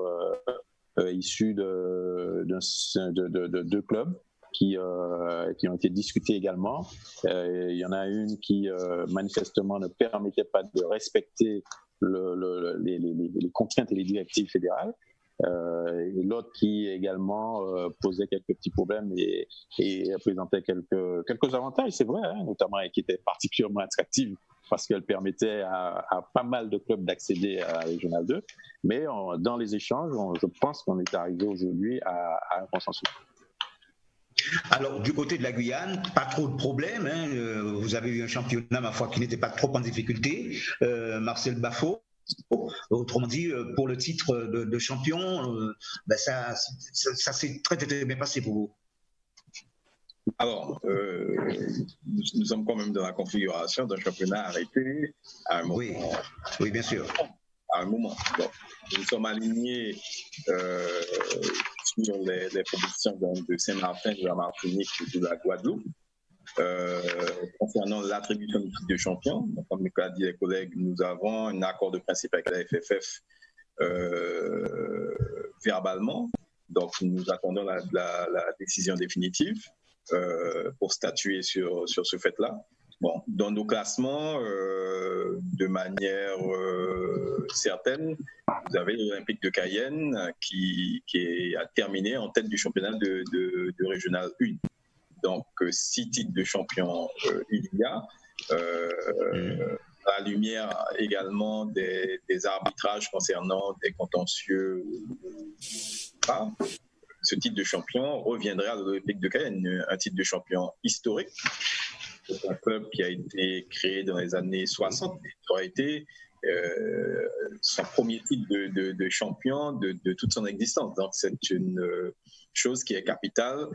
issues de 2 clubs qui ont été discutées également. Il y en a une qui manifestement ne permettait pas de respecter les contraintes et les directives fédérales. Et l'autre qui également posait quelques petits problèmes et présentait quelques avantages, c'est vrai, notamment, et qui était particulièrement attractive parce qu'elle permettait à pas mal de clubs d'accéder à la Régionale 2. Mais dans les échanges, je pense qu'on est arrivé aujourd'hui à un consensus. Alors, du côté de la Guyane, pas trop de problèmes. Vous avez eu un championnat, ma foi, qui n'était pas trop en difficulté. Marcel Bafo. Autrement dit, pour le titre de champion, ça s'est très, très bien passé pour vous. Alors, nous sommes quand même dans la configuration d'un championnat arrêté à un moment. Oui, bien sûr. À un moment. Donc, nous sommes alignés sur les propositions de Saint-Martin, de la Martinique et de la Guadeloupe. Concernant l'attribution du titre de champion, donc, comme l'a dit les collègues, nous avons un accord de principe avec la FFF verbalement. Donc, nous attendons la décision définitive pour statuer sur ce fait-là. Bon, dans nos classements, de manière certaine, vous avez l'Olympique de Cayenne qui a terminé en tête du championnat de Régional 1. Donc, 6 titres de champion il y a. À la lumière également des arbitrages concernant des contentieux. Ce titre de champion reviendrait à l'Olympique de Cayenne, un titre de champion historique. C'est un club qui a été créé dans les années 60. Ça aurait été son premier titre de champion de toute son existence. Donc, c'est une chose qui est capitale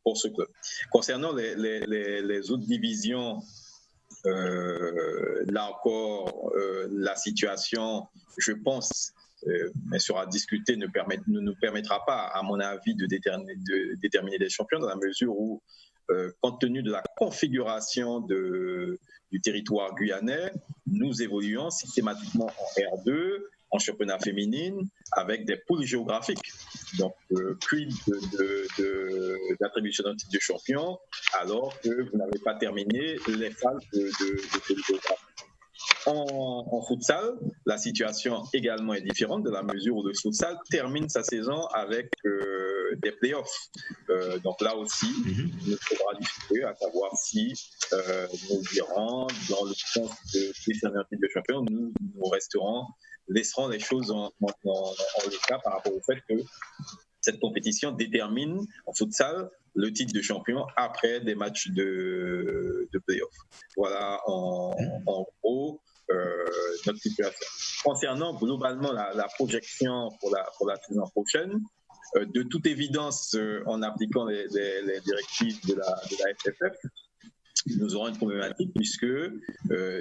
pour ce club. Concernant les autres divisions, là encore, la situation, je pense, mais sera discutée, ne nous permettra pas, à mon avis, de déterminer des champions, dans la mesure où, compte tenu de la configuration du territoire guyanais, nous évoluons systématiquement en R2, en championnat féminine, avec des poules géographiques. Donc, quid de l'attribution d'un titre de champion, alors que vous n'avez pas terminé les phases de poules géographiques. En futsal, la situation également est différente, de la mesure où le futsal termine sa saison avec des playoffs. Donc là aussi, il faudra discuter, à savoir si nous irons dans le sens de décerner un titre de champion, nous laisserons les choses en l'état par rapport au fait que cette compétition détermine en futsal le titre de champion après des matchs de play-off. Voilà en gros notre situation. Concernant globalement la projection pour la saison prochaine, de toute évidence, en appliquant les directives de la FFF, nous aurons une problématique puisque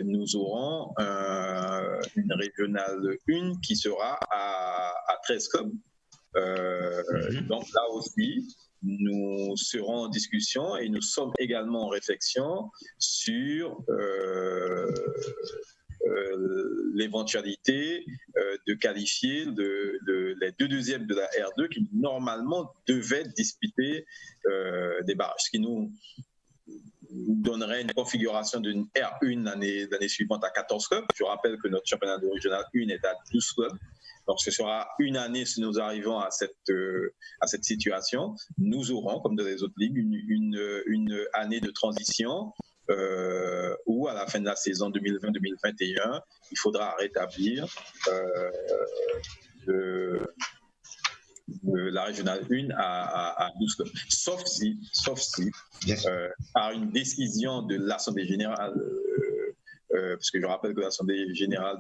nous aurons une régionale 1 qui sera à 13 clubs. Donc là aussi, nous serons en discussion et nous sommes également en réflexion sur l'éventualité de qualifier les 2 deuxièmes de la R2 qui normalement devaient disputer des barrages, ce qui nous donnerait une configuration d'une R1 l'année suivante à 14 clubs. Je rappelle que notre championnat de régional 1 est à 12 clubs. Donc, ce sera une année, si nous arrivons à cette situation, nous aurons, comme dans les autres ligues, une année de transition où, à la fin de la saison 2020-2021, il faudra rétablir la régionale 1 à 12 clubs. Sauf si par une décision de l'Assemblée générale, parce que je rappelle que l'Assemblée générale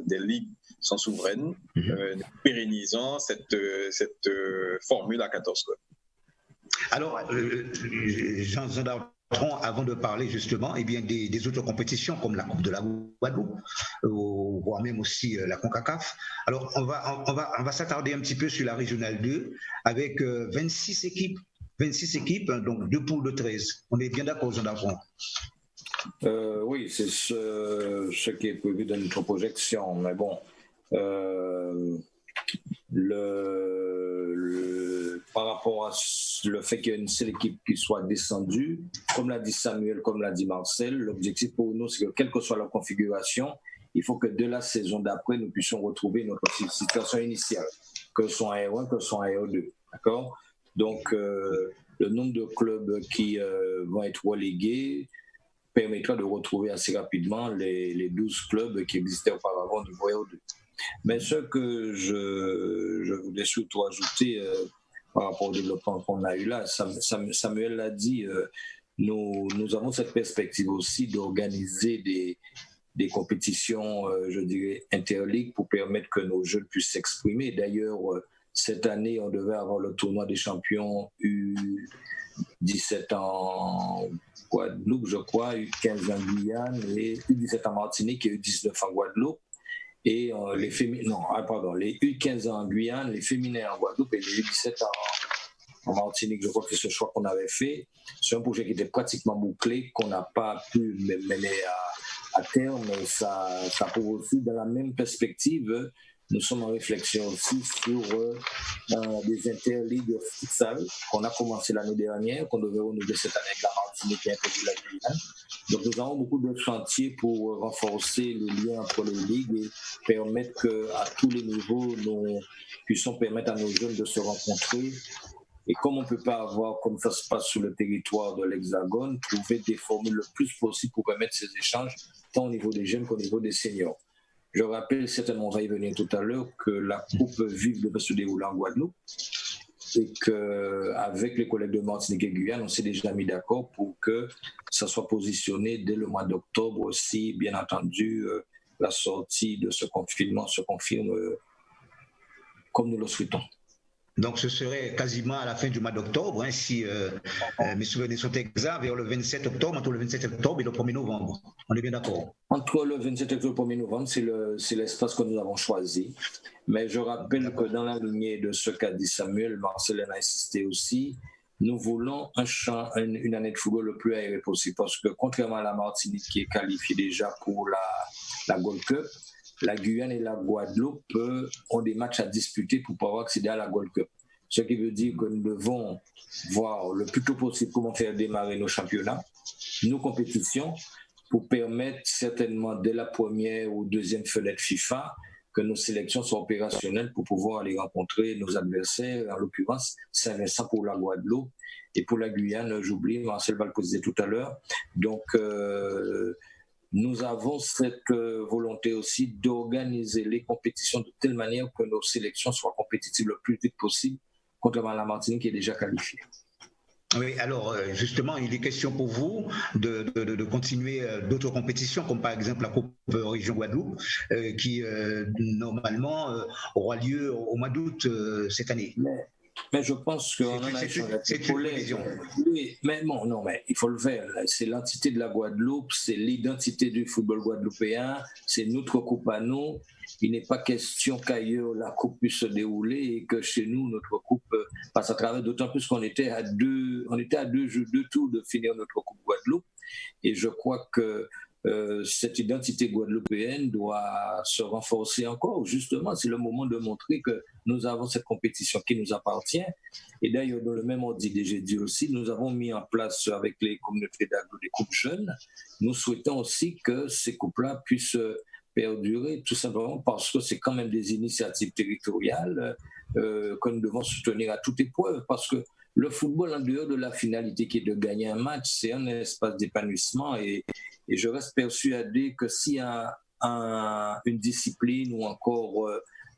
des ligues sont souveraines, pérennisant cette formule à 14 clubs. Alors, Jean Dartron, avant de parler justement des autres compétitions comme la Coupe de la Guadeloupe, voire même aussi la CONCACAF. Alors, on va s'attarder un petit peu sur la régionale 2 avec 26 équipes, donc 2 poules de 13. On est bien d'accord, Jean Dartron? Oui, c'est ce qui est prévu dans notre projection. Mais bon, par rapport à le fait qu'il y a une seule équipe qui soit descendue, comme l'a dit Samuel, comme l'a dit Marcel, l'objectif pour nous, c'est que quelle que soit la configuration, il faut que de la saison d'après, nous puissions retrouver notre situation initiale, que ce soit en R1, que ce soit en R2. D'accord? Donc, le nombre de clubs qui vont être relégués permettra de retrouver assez rapidement les 12 clubs qui existaient auparavant du R2. Mais ce que je voulais surtout ajouter par rapport au développement qu'on a eu là, Samuel l'a dit, nous avons cette perspective aussi d'organiser des compétitions, je dirais, interligues pour permettre que nos jeunes puissent s'exprimer. D'ailleurs, cette année, on devait avoir le tournoi des champions U17 en Guadeloupe, je crois, U15 en Guyane, et U17 en Martinique et U19 en Guadeloupe. Et les U15 en Guyane, les féminins en Guadeloupe et les U17 en Martinique. Je crois que c'est ce choix qu'on avait fait. C'est un projet qui était pratiquement bouclé, qu'on n'a pas pu mener à terme, mais ça prouve aussi dans la même perspective. Nous sommes en réflexion aussi sur des interligues de futsal qu'on a commencé l'année dernière, qu'on devait renouveler cette année avec la Martinique et un peu de la Guyane. Donc nous avons beaucoup de chantiers pour renforcer le lien entre les ligues et permettre qu'à tous les niveaux, nous puissions permettre à nos jeunes de se rencontrer Et comme on ne peut pas avoir, comme ça se passe sur le territoire de l'Hexagone, trouver des formules le plus possible pour permettre ces échanges, tant au niveau des jeunes qu'au niveau des seniors. Je rappelle, certainement, on va y venir tout à l'heure, que la Coupe Vive devait se dérouler en Guadeloupe et qu'avec les collègues de Martinique et Guyane, on s'est déjà mis d'accord pour que ça soit positionné dès le mois d'octobre aussi. Bien entendu, la sortie de ce confinement se confirme comme nous le souhaitons. Donc, ce serait quasiment à la fin du mois d'octobre, hein, si mes souvenirs sont exacts, vers le 27 octobre, entre le 27 octobre et le 1er novembre. On est bien d'accord? Entre le 27 octobre et le 1er novembre, c'est l'espace que nous avons choisi. Mais je rappelle que dans la lignée de ce qu'a dit Samuel, Marcel a insisté aussi, nous voulons une année de football le plus aéré possible. Parce que contrairement à la Martinique qui est qualifiée déjà pour la Gold Cup, la Guyane et la Guadeloupe ont des matchs à disputer pour pouvoir accéder à la Gold Cup. Ce qui veut dire que nous devons voir le plus tôt possible comment faire démarrer nos championnats, nos compétitions, pour permettre certainement dès la première ou deuxième fenêtre FIFA que nos sélections soient opérationnelles pour pouvoir aller rencontrer nos adversaires, en l'occurrence Saint-Vincent pour la Guadeloupe et pour la Guyane, j'oublie, Marcel va le préciser tout à l'heure. Donc, nous avons cette volonté aussi d'organiser les compétitions de telle manière que nos sélections soient compétitives le plus vite possible, contrairement à la Martinique qui est déjà qualifiée. Oui, alors justement, il est question pour vous de continuer d'autres compétitions, comme par exemple la Coupe Région Guadeloupe, qui normalement aura lieu au mois d'août cette année. Mais je pense qu'on en a échangé avec les collègues. Oui, mais bon, non, mais il faut le faire. C'est l'entité de la Guadeloupe, c'est l'identité du football guadeloupéen, c'est notre coupe à nous. Il n'est pas question qu'ailleurs la coupe puisse se dérouler et que chez nous, notre coupe passe à travers, d'autant plus qu'on était à deux tours de finir notre coupe Guadeloupe. Et je crois que cette identité guadeloupéenne doit se renforcer encore. Justement, c'est le moment de montrer que nous avons cette compétition qui nous appartient. Et d'ailleurs, dans le même ordre d'idée, j'ai dit aussi, nous avons mis en place avec les communautés d'agro des coupes jeunes. Nous souhaitons aussi que ces coupes-là puissent perdurer, tout simplement parce que c'est quand même des initiatives territoriales que nous devons soutenir à toute épreuve. Parce que le football, en dehors de la finalité qui est de gagner un match, c'est un espace d'épanouissement et je reste persuadé que s'il y a une discipline ou encore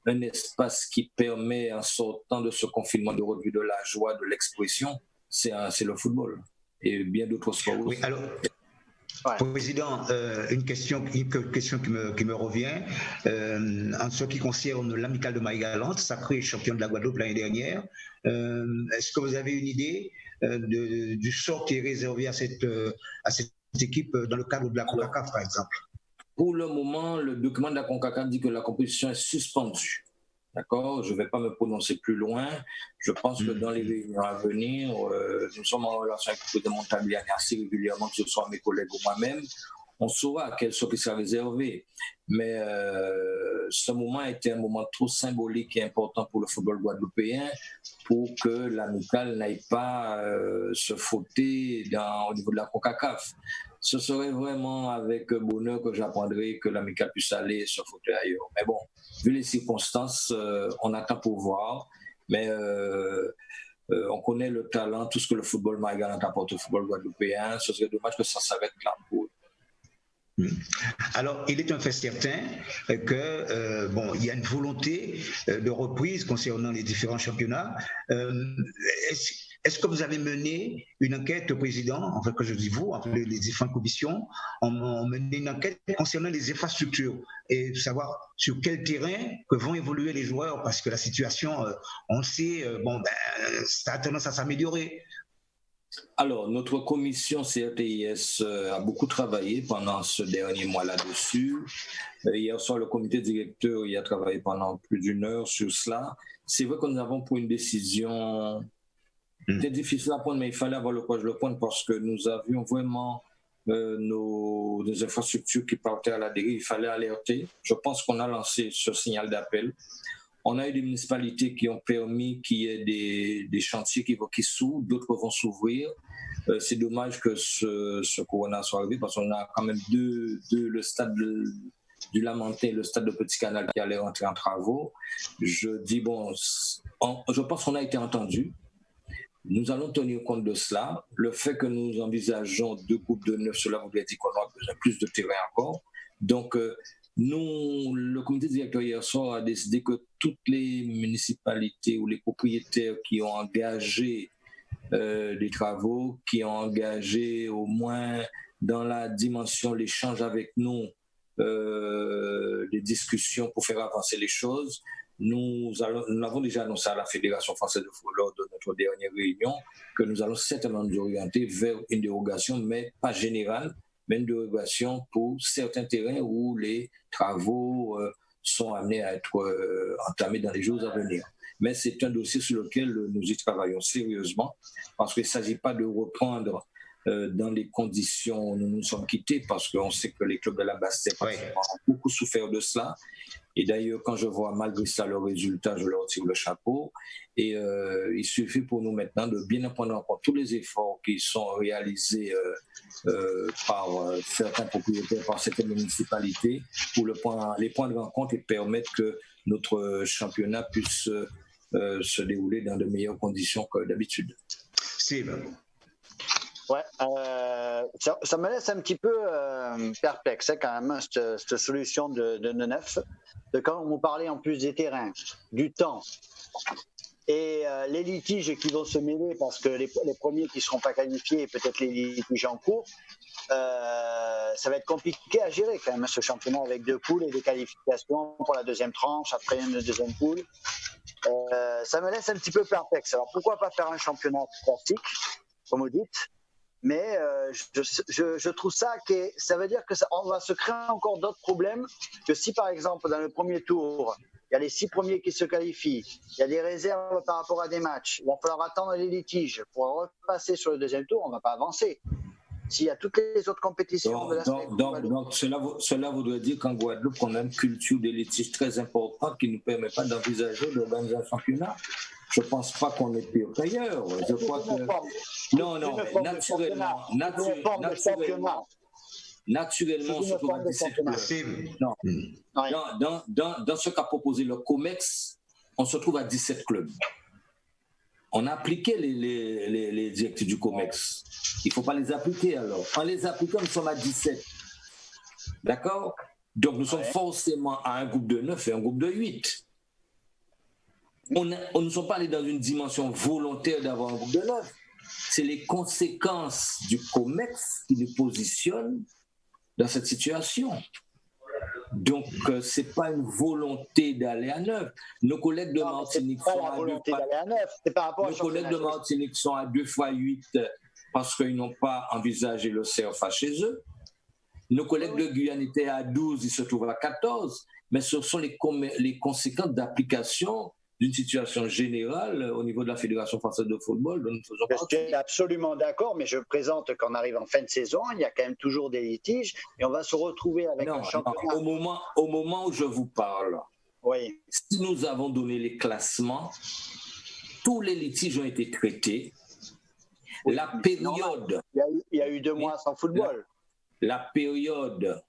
un espace qui permet, en sortant de ce confinement, de revivre de la joie, de l'expression, c'est le football et bien d'autres sports. Oui, alors, Président, une question qui me revient. En ce qui concerne l'Amicale de Marie-Galante, sacrée championne de la Guadeloupe l'année dernière, est-ce que vous avez une idée du sort qui est réservé à cette équipe dans le cadre de la CONCACAF, par exemple? Pour le moment, le document de la CONCACAF dit que la compétition est suspendue. D'accord, je ne vais pas me prononcer plus loin. Je pense que dans les réunions à venir, nous sommes en relation avec le président Montagliani assez régulièrement, que ce soit mes collègues ou moi-même. On saura à quel sort il sera réservé. Mais ce moment a été un moment trop symbolique et important pour le football guadeloupéen pour que l'amicale n'aille pas se fauter au niveau de la CONCACAF. Ce serait vraiment avec bonheur que j'apprendrai que l'amicale puisse aller se fauter ailleurs. Mais bon, vu les circonstances, on attend pour voir. Mais on connaît le talent, tout ce que le football Marie-Galante apporte au football guadeloupéen. Ce serait dommage que ça s'arrête là pour eux. Alors, il est un fait certain que il y a une volonté de reprise concernant les différents championnats. Est-ce que vous avez mené une enquête, Président, enfin que je dis vous, entre les différentes commissions, ont mené une enquête concernant les infrastructures et savoir sur quel terrain que vont évoluer les joueurs, parce que la situation, on sait, ça a tendance à s'améliorer. Alors, notre commission CRTIS a beaucoup travaillé pendant ce dernier mois là-dessus. Hier soir, le comité directeur y a travaillé pendant plus d'une heure sur cela. C'est vrai que nous avons pris une décision, c'était difficile à prendre, mais il fallait avoir le courage de le prendre parce que nous avions vraiment nos infrastructures qui partaient à la dérive. Il fallait alerter. Je pense qu'on a lancé ce signal d'appel. On a eu des municipalités qui ont permis qu'il y ait des chantiers qui s'ouvrent, d'autres vont s'ouvrir. C'est dommage que ce corona soit arrivé parce qu'on a quand même le stade du Lamentin, le stade de Petit Canal qui allait rentrer en travaux. Je dis, je pense qu'on a été entendu. Nous allons tenir compte de cela. Le fait que nous envisageons 2 groupes de 9, cela voudrait dire qu'on aura besoin de plus de terrain encore. Donc, le comité directeur hier soir a décidé que toutes les municipalités ou les propriétaires qui ont engagé des travaux, qui ont engagé au moins dans la dimension l'échange avec nous, des discussions pour faire avancer les choses. Nous l'avons déjà annoncé à la Fédération française de football lors de notre dernière réunion que nous allons certainement nous orienter vers une dérogation, mais pas générale, mais une dérogation pour certains terrains où les travaux sont amenés à être entamés dans les jours à venir. Mais c'est un dossier sur lequel nous y travaillons sérieusement parce qu'il ne s'agit pas de reprendre dans les conditions où nous nous sommes quittés parce qu'on sait que les clubs de la Basse-Terre ont beaucoup souffert de cela. Et d'ailleurs, quand je vois malgré ça le résultat, je leur tire le chapeau. Et il suffit pour nous maintenant de bien prendre en compte tous les efforts qui sont réalisés par certains propriétaires, par certaines municipalités, pour les prendre en compte et permettre que notre championnat puisse se dérouler dans de meilleures conditions que d'habitude. Ouais, ça me laisse un petit peu perplexe quand même, cette solution de neuf. Quand on parlait en plus des terrains, du temps et les litiges qui vont se mêler parce que les premiers qui ne seront pas qualifiés et peut-être les litiges en cours, ça va être compliqué à gérer quand même ce championnat avec 2 poules et des qualifications pour la deuxième tranche, après une deuxième poule. Ça me laisse un petit peu perplexe. Alors pourquoi pas faire un championnat classique, comme vous dites, mais je trouve ça veut dire qu'on va se créer encore d'autres problèmes que si par exemple dans le premier tour, il y a les 6 premiers qui se qualifient, il y a des réserves par rapport à des matchs, il va falloir attendre les litiges pour repasser sur le deuxième tour, on ne va pas avancer. S'il y a toutes les autres compétitions donc cela voudrait dire qu'en Guadeloupe, on a une culture des litiges très importante qui ne nous permet pas d'envisager d'organiser un championnat. Je ne pense pas qu'on est pire qu'ailleurs. Je crois que... Non, naturellement, on se trouve à 17 clubs. Non. Dans ce qu'a proposé le COMEX, on se trouve à 17 clubs. On a appliqué les directives du COMEX. Il ne faut pas les appliquer alors. En les appliquant, nous sommes à 17. D'accord? Donc nous sommes forcément à un groupe de 9 et un groupe de 8. On ne sommes pas allés dans une dimension volontaire d'avoir un groupe de 9. C'est les conséquences du COMEX qui nous positionnent dans cette situation. Donc, ce n'est pas une volonté d'aller à 9. Nos collègues de Martinique sont à 2 fois 8 parce qu'ils n'ont pas envisagé le CFA chez eux. Nos collègues de Guyane étaient à 12, ils se trouvent à 14. Mais ce sont les conséquences d'application d'une situation générale au niveau de la Fédération française de football dont nous faisons partie. Je suis absolument d'accord, mais je présente qu'on arrive en fin de saison, il y a quand même toujours des litiges et on va se retrouver avec un championnat. Au moment où je vous parle, si nous avons donné les classements, tous les litiges ont été traités. La période... Il y a eu 2 mois sans football. La période...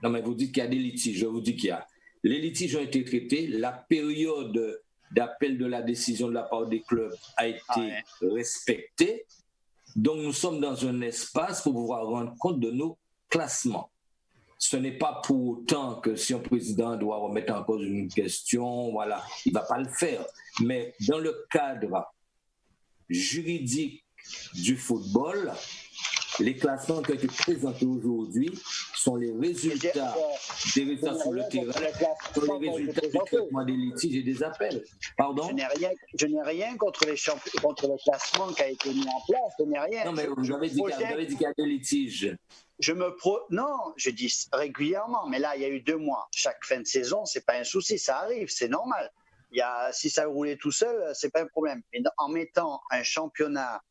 Non, mais vous dites qu'il y a des litiges, je vous dis qu'il y a... Les litiges ont été traités, la période d'appel de la décision de la part des clubs a été respectée. Donc, nous sommes dans un espace pour pouvoir rendre compte de nos classements. Ce n'est pas pour autant que si un président doit remettre en cause une question, voilà, il ne va pas le faire. Mais dans le cadre juridique du football, les classements qui ont été présentés aujourd'hui sont les résultats des résultats sur le terrain, sont les résultats du traitement des litiges et des appels. Pardon? Je n'ai rien contre le classement qui a été mis en place, je n'ai rien. Non, mais vous avez dit qu'il y a des litiges. Non, je dis régulièrement, mais là, il y a eu 2 mois. Chaque fin de saison, ce n'est pas un souci, ça arrive, c'est normal. Si ça roulait tout seul, ce n'est pas un problème. Mais en mettant un championnat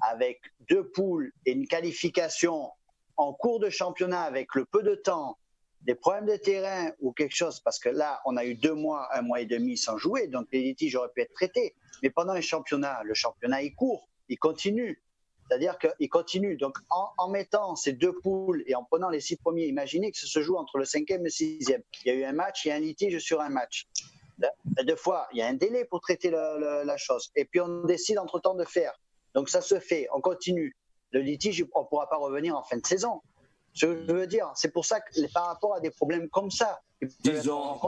avec 2 poules et une qualification en cours de championnat avec le peu de temps, des problèmes de terrain ou quelque chose, parce que là, on a eu 2 mois, 1 mois et demi sans jouer, donc les litiges auraient pu être traités. Mais pendant un championnat, le championnat est court, il continue. C'est-à-dire qu'il continue. Donc, en mettant ces 2 poules et en prenant les 6 premiers, imaginez que ça se joue entre le 5e et le 6e. Il y a eu un match, il y a un litige sur un match. Deux fois, il y a un délai pour traiter la chose. Et puis on décide entre-temps de faire. Donc ça se fait, on continue. Le litige, on ne pourra pas revenir en fin de saison. Ce que je veux dire, c'est pour ça que par rapport à des problèmes comme ça, disons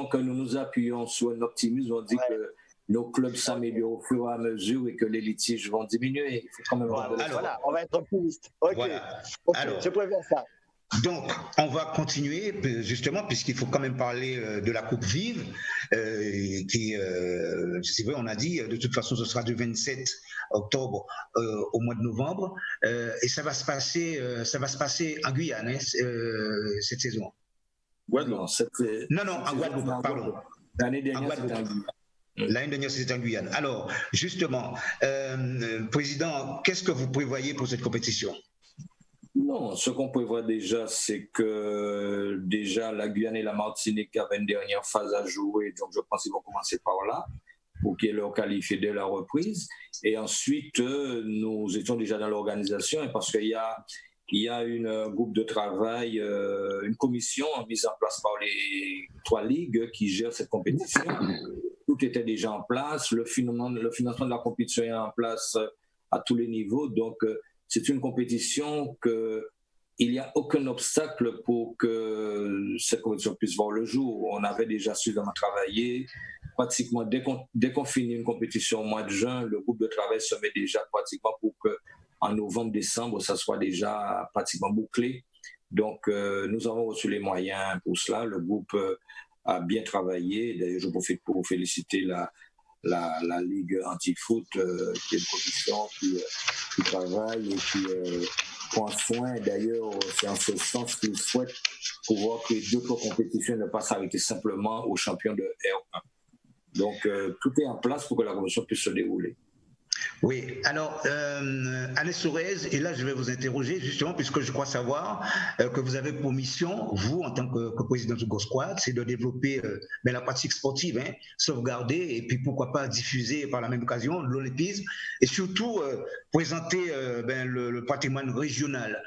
que nous nous appuyons sur un optimisme, on dit que nos clubs s'améliorent au fur et à mesure et que les litiges vont diminuer. Il faut quand même voilà, on va être optimiste. Ok, voilà. okay. Alors, je préviens ça. Donc, on va continuer, justement, puisqu'il faut quand même parler de la Coupe Vive, qui, c'est vrai, on a dit, de toute façon, ce sera du 27 octobre au mois de novembre, et ça va se passer en Guyane, hein, cette saison. Non, en Guadeloupe, pardon. L'année dernière, c'était en Guyane. L'année dernière, c'était en Guyane. Alors, justement, Président, qu'est-ce que vous prévoyez pour cette compétition ? Non, ce qu'on prévoit déjà, c'est que déjà la Guyane et la Martinique avaient une dernière phase à jouer, donc je pense qu'ils vont commencer par là pour qu'ils leur qualifient dès la reprise. Et ensuite, nous étions déjà dans l'organisation parce qu'il y a une groupe de travail, une commission mise en place par les 3 ligues qui gèrent cette compétition. Tout était déjà en place, le financement de la compétition est en place à tous les niveaux, donc c'est une compétition qu'il n'y a aucun obstacle pour que cette compétition puisse voir le jour. On avait déjà suffisamment travaillé. Pratiquement, dès qu'on finit une compétition au mois de juin, le groupe de travail se met déjà pratiquement pour qu'en novembre, décembre, ça soit déjà pratiquement bouclé. Donc, nous avons reçu les moyens pour cela. Le groupe a bien travaillé. D'ailleurs, je profite pour féliciter la Ligue anti-foot, qui est une commission qui travaille et qui prend soin. D'ailleurs, c'est en ce sens qu'ils souhaitent pouvoir créer d'autres compétitions et ne pas s'arrêter simplement aux champions de R1. Donc, tout est en place pour que la compétition puisse se dérouler. Oui, alors, Alain Sourez, et là je vais vous interroger justement, puisque je crois savoir que vous avez pour mission, vous en tant que président du Go Squad, c'est de développer la pratique sportive, hein, sauvegarder et puis pourquoi pas diffuser par la même occasion l'olympisme et surtout présenter le patrimoine régional.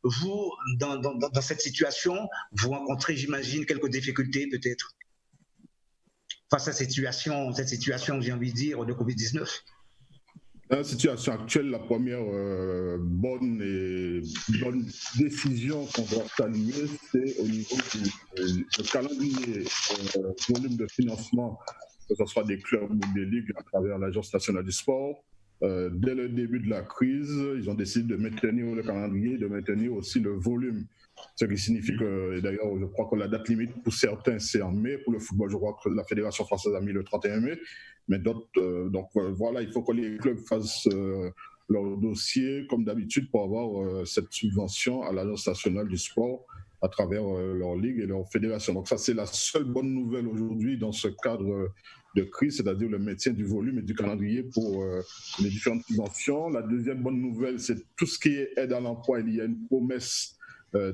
Vous, dans cette situation, vous rencontrez, j'imagine, quelques difficultés peut-être face à cette situation, j'ai envie de dire, de Covid-19? Dans la situation actuelle, la première bonne décision qu'on doit saluer, c'est au niveau du calendrier, volume de financement, que ce soit des clubs ou des ligues à travers l'Agence nationale du sport. Dès le début de la crise, ils ont décidé de maintenir le calendrier, de maintenir aussi le volume. Ce qui signifie que, d'ailleurs, je crois que la date limite pour certains, c'est en mai. Pour le football, je crois que la Fédération française a mis le 31 mai. Mais d'autres, donc voilà, il faut que les clubs fassent leur dossier, comme d'habitude, pour avoir cette subvention à l'Agence nationale du sport à travers leur ligue et leur fédération. Donc ça, c'est la seule bonne nouvelle aujourd'hui dans ce cadre de crise, c'est-à-dire le maintien du volume et du calendrier pour les différentes subventions. La deuxième bonne nouvelle, c'est tout ce qui est aide à l'emploi. Il y a une promesse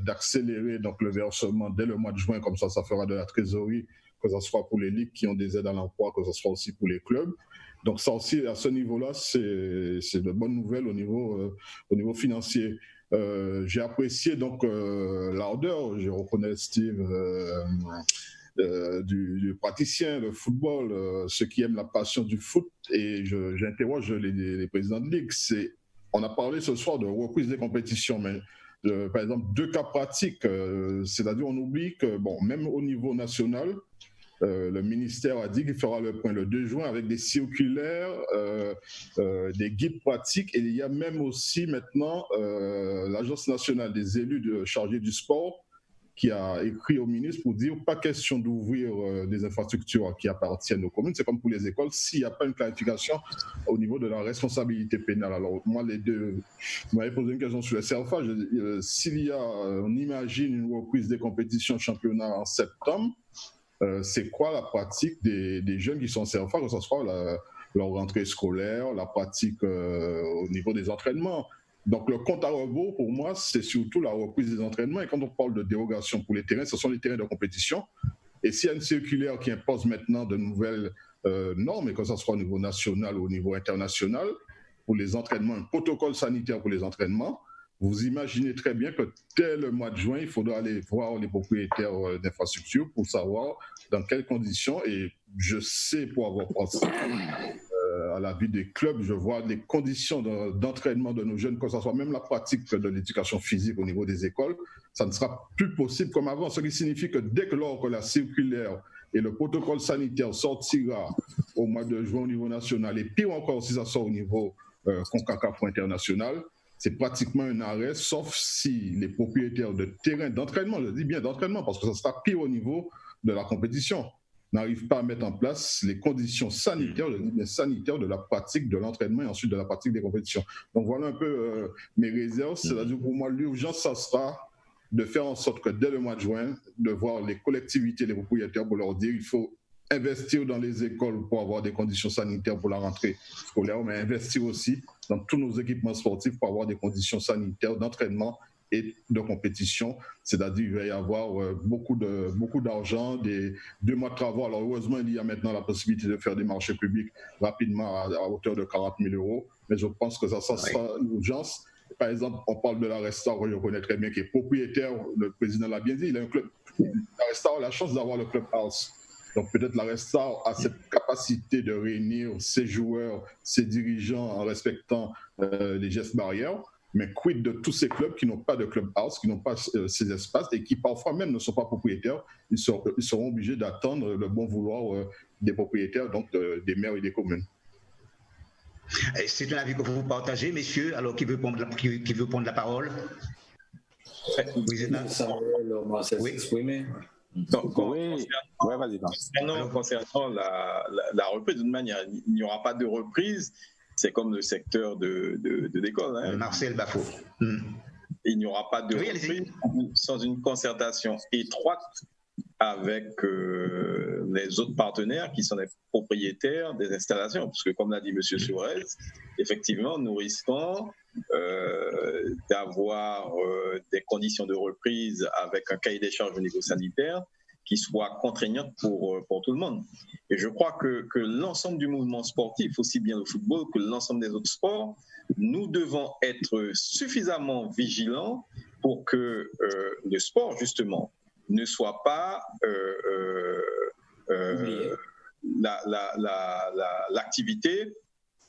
d'accélérer donc le versement dès le mois de juin, comme ça fera de la trésorerie, que ce soit pour les ligues qui ont des aides à l'emploi, que ce soit aussi pour les clubs. Donc ça aussi, à ce niveau-là, c'est de bonnes nouvelles au niveau financier. J'ai apprécié donc l'ardeur, je reconnais Steve, du praticien, le football, ceux qui aiment la passion du foot, et j'interroge les présidents de ligue. On a parlé ce soir de reprise des compétitions, mais par exemple, 2 cas pratiques, c'est-à-dire on oublie que, même au niveau national, le ministère a dit qu'il fera le point le 2 juin avec des circulaires, des guides pratiques, et il y a même aussi maintenant l'Agence nationale des élus chargés du sport qui a écrit au ministre pour dire pas question d'ouvrir des infrastructures qui appartiennent aux communes. C'est comme pour les écoles, s'il n'y a pas une clarification au niveau de la responsabilité pénale. Alors moi, vous m'avez posé une question sur le CRFA. S'il y a, on imagine une reprise des compétitions championnat en septembre, c'est quoi la pratique des jeunes qui sont CRFA, que ce soit leur rentrée scolaire, la pratique au niveau des entraînements? Donc le compte à rebours, pour moi, c'est surtout la reprise des entraînements. Et quand on parle de dérogation pour les terrains, ce sont les terrains de compétition. Et s'il y a une circulaire qui impose maintenant de nouvelles normes, et que ce soit au niveau national ou au niveau international, pour les entraînements, un protocole sanitaire pour les entraînements, vous imaginez très bien que dès le mois de juin, il faudra aller voir les propriétaires d'infrastructures pour savoir dans quelles conditions, et je sais pour avoir pensé à la vie des clubs, je vois les conditions d'entraînement de nos jeunes, que ce soit même la pratique de l'éducation physique au niveau des écoles, ça ne sera plus possible comme avant, ce qui signifie que dès que lors que la circulaire et le protocole sanitaire sortira au mois de juin au niveau national, et pire encore si ça sort au niveau CONCACAF international, c'est pratiquement un arrêt, sauf si les propriétaires de terrains d'entraînement, je dis bien d'entraînement, parce que ça sera pire au niveau de la compétition, n'arrivent pas à mettre en place les conditions sanitaires, je dis bien sanitaires, de la pratique de l'entraînement et ensuite de la pratique des compétitions. Donc voilà un peu mes réserves. C'est-à-dire pour moi, l'urgence, ça sera de faire en sorte que dès le mois de juin, de voir les collectivités, les propriétaires pour leur dire il faut investir dans les écoles pour avoir des conditions sanitaires pour la rentrée scolaire, mais investir aussi dans tous nos équipements sportifs pour avoir des conditions sanitaires d'entraînement et de compétition, c'est-à-dire qu'il va y avoir beaucoup d'argent, des 2 mois de travaux. Alors heureusement, il y a maintenant la possibilité de faire des marchés publics rapidement à hauteur de 40 000 €, mais je pense que ça sera une urgence. Par exemple, on parle de la Resta, que je connais très bien, qui est propriétaire, le président l'a bien dit, il a un club. La Resta a la chance d'avoir le club house. Donc peut-être la Resta a cette capacité de réunir ses joueurs, ses dirigeants en respectant les gestes barrières. Mais quid de tous ces clubs qui n'ont pas de club house, qui n'ont pas ces espaces et qui parfois même ne sont pas propriétaires, ils seront obligés d'attendre le bon vouloir des propriétaires, donc des maires et des communes. C'est un avis que vous partagez, messieurs. Alors, qui veut prendre la parole? Oui. Concernant la reprise, d'une manière, il n'y aura pas de reprise. C'est comme le secteur de l'école. Hein. Marcel Bafo. Il n'y aura pas de reprise sans une concertation étroite avec les autres partenaires qui sont les propriétaires des installations. Parce que, comme l'a dit M. Sourez, effectivement, nous risquons d'avoir des conditions de reprise avec un cahier des charges au niveau sanitaire qui soit contraignante pour tout le monde. Et je crois que l'ensemble du mouvement sportif, aussi bien le football que l'ensemble des autres sports, nous devons être suffisamment vigilants pour que le sport, justement, ne soit pas l'activité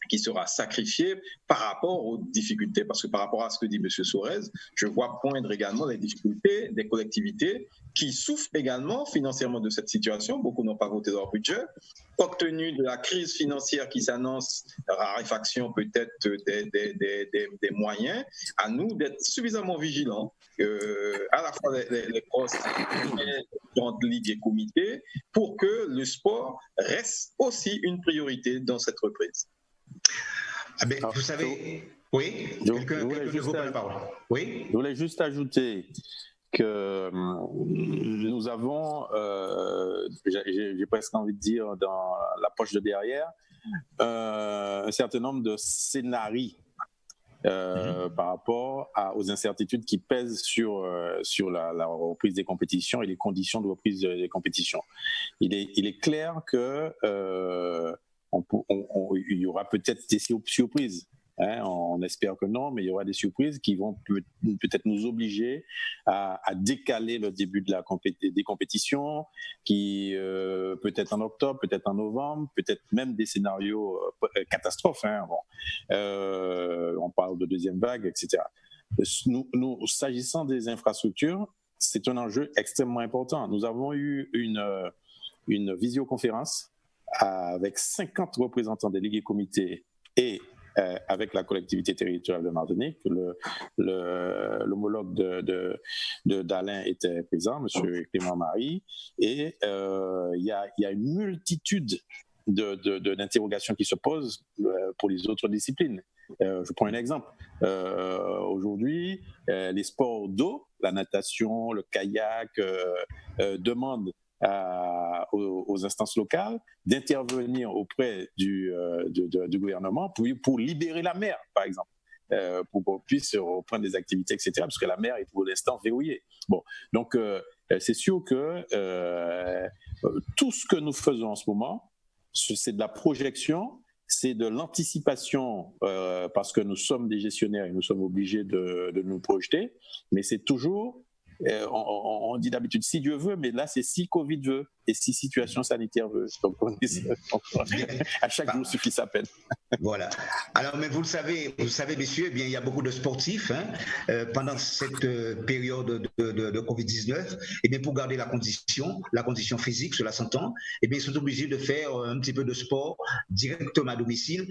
qui sera sacrifiée par rapport aux difficultés. Parce que par rapport à ce que dit M. Sourez, je vois poindre également les difficultés des collectivités qui souffrent également financièrement de cette situation. Beaucoup n'ont pas voté leur budget. Compte tenu de la crise financière qui s'annonce, raréfaction peut-être des moyens, à nous d'être suffisamment vigilants, à la fois les postes, les grandes ligues et comités, pour que le sport reste aussi une priorité dans cette reprise. Ah ben, vous savez, oui, quelqu'un veut prendre la parole. Oui. Je voulais juste ajouter que nous avons, j'ai presque envie de dire dans la poche de derrière, un certain nombre de scénarios par rapport aux incertitudes qui pèsent sur la reprise des compétitions et les conditions de reprise des compétitions. Il est clair que il y aura peut-être des surprises. Hein, on espère que non, mais il y aura des surprises qui vont peut-être nous obliger à décaler le début des compétitions, qui peut-être en octobre, peut-être en novembre, peut-être même des scénarios catastrophes. Hein, on parle de deuxième vague, etc. Nous, s'agissant des infrastructures, c'est un enjeu extrêmement important. Nous avons eu une visioconférence avec 50 représentants des ligues et comités et avec la collectivité territoriale de Martinique. L'homologue d'Alain était présent, M. Clément Marie, et il y a une multitude d'interrogations qui se posent pour les autres disciplines. Je prends un exemple. Aujourd'hui, les sports d'eau, la natation, le kayak, demandent aux instances locales d'intervenir auprès du gouvernement pour libérer la mer, par exemple, pour qu'on puisse reprendre des activités, etc., parce que la mer est pour l'instant verrouillée. Bon, donc c'est sûr que tout ce que nous faisons en ce moment, c'est de la projection, c'est de l'anticipation parce que nous sommes des gestionnaires et nous sommes obligés de nous projeter, mais c'est toujours, on dit d'habitude si Dieu veut, mais là c'est si Covid veut et si situation sanitaire veut. Donc à chaque jour suffit sa peine. Voilà. Alors, mais vous le savez, messieurs, eh bien, il y a beaucoup de sportifs pendant cette période de Covid-19. Eh bien, pour garder la condition physique, cela s'entend, eh bien, ils sont obligés de faire un petit peu de sport directement à domicile.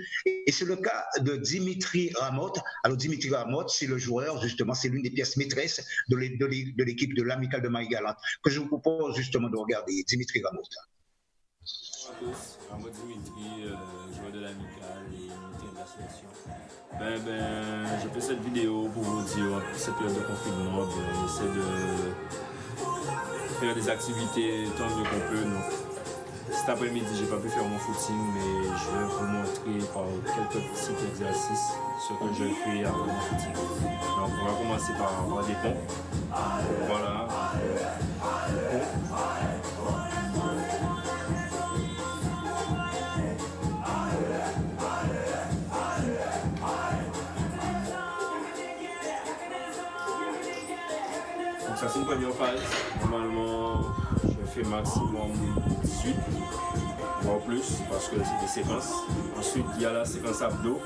Et c'est le cas de Dimitri Ramoth. Alors, Dimitri Ramoth, c'est le joueur, justement, c'est l'une des pièces maîtresses de l'équipe de l'Amicale de Marie-Galante, que je vous propose justement de regarder. Dimitri Ramoth. Bonjour à tous, moi Dimitri, joueur de l'Amicale et militaire de la sélection. Je fais cette vidéo pour vous dire, cette période de confinement, on essaie de faire des activités tant mieux qu'on peut. Donc, cet après-midi, j'ai pas pu faire mon footing, mais je vais vous montrer par quelques petits exercices ce que je fais avant mon footing. Donc, on va commencer par avoir des pompes. Voilà. Donc ça c'est une première phase. Normalement, je fais maximum 18, voire plus, parce que c'est des séquences. Ensuite, il y a la séquence abdos.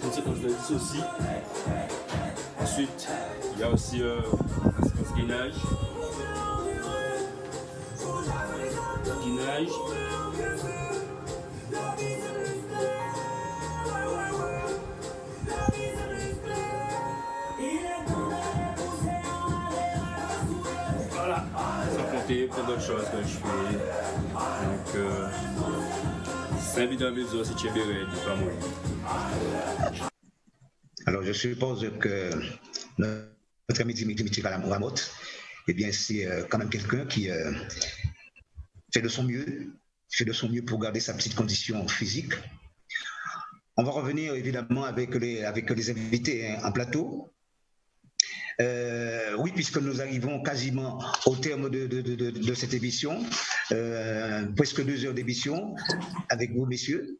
Une séquence de 10 aussi. Ensuite, il y a aussi la séquence gainage. Voilà, sans compter plein d'autres choses que je fais. Donc, c'est un bidon besoin si tu es bien, pas moi. Alors, je suppose que notre ami Dimitri Ramoth, eh bien, c'est quand même quelqu'un qui fait de son mieux pour garder sa petite condition physique. On va revenir évidemment avec les invités en plateau. Oui, puisque nous arrivons quasiment au terme de cette émission, presque 2 heures d'émission avec vous, messieurs.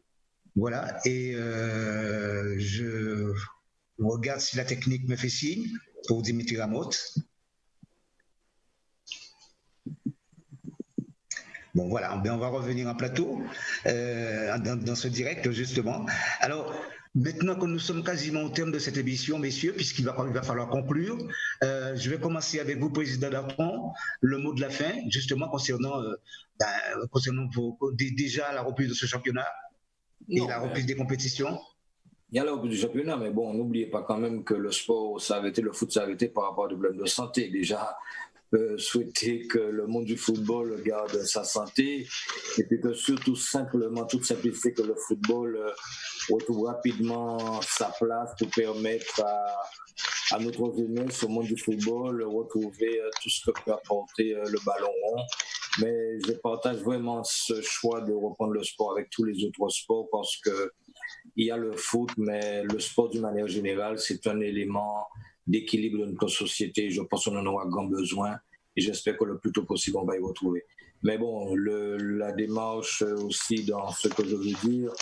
Voilà, et je regarde si la technique me fait signe pour Dimitri Ramoth. Bon, voilà, on va revenir en plateau dans ce direct, justement. Alors, maintenant que nous sommes quasiment au terme de cette émission, messieurs, puisqu'il va falloir conclure, je vais commencer avec vous, Président Darton, le mot de la fin, justement, concernant déjà la reprise de ce championnat et la reprise des compétitions. Il y a la reprise du championnat, mais bon, n'oubliez pas quand même que le sport s'est arrêté, le foot s'est arrêté par rapport à des problèmes de santé. Déjà, souhaiter que le monde du football garde sa santé et puis que surtout simplement, toute simplicité, que le football retrouve rapidement sa place pour permettre à notre jeunesse au monde du football retrouver tout ce que peut apporter le ballon rond. Mais je partage vraiment ce choix de reprendre le sport avec tous les autres sports parce que il y a le foot, mais le sport d'une manière générale, c'est un élément d'équilibre de notre société. Je pense qu'on en aura grand besoin et j'espère que le plus tôt possible, on va y retrouver. Mais bon, la démarche aussi dans ce que je veux dire,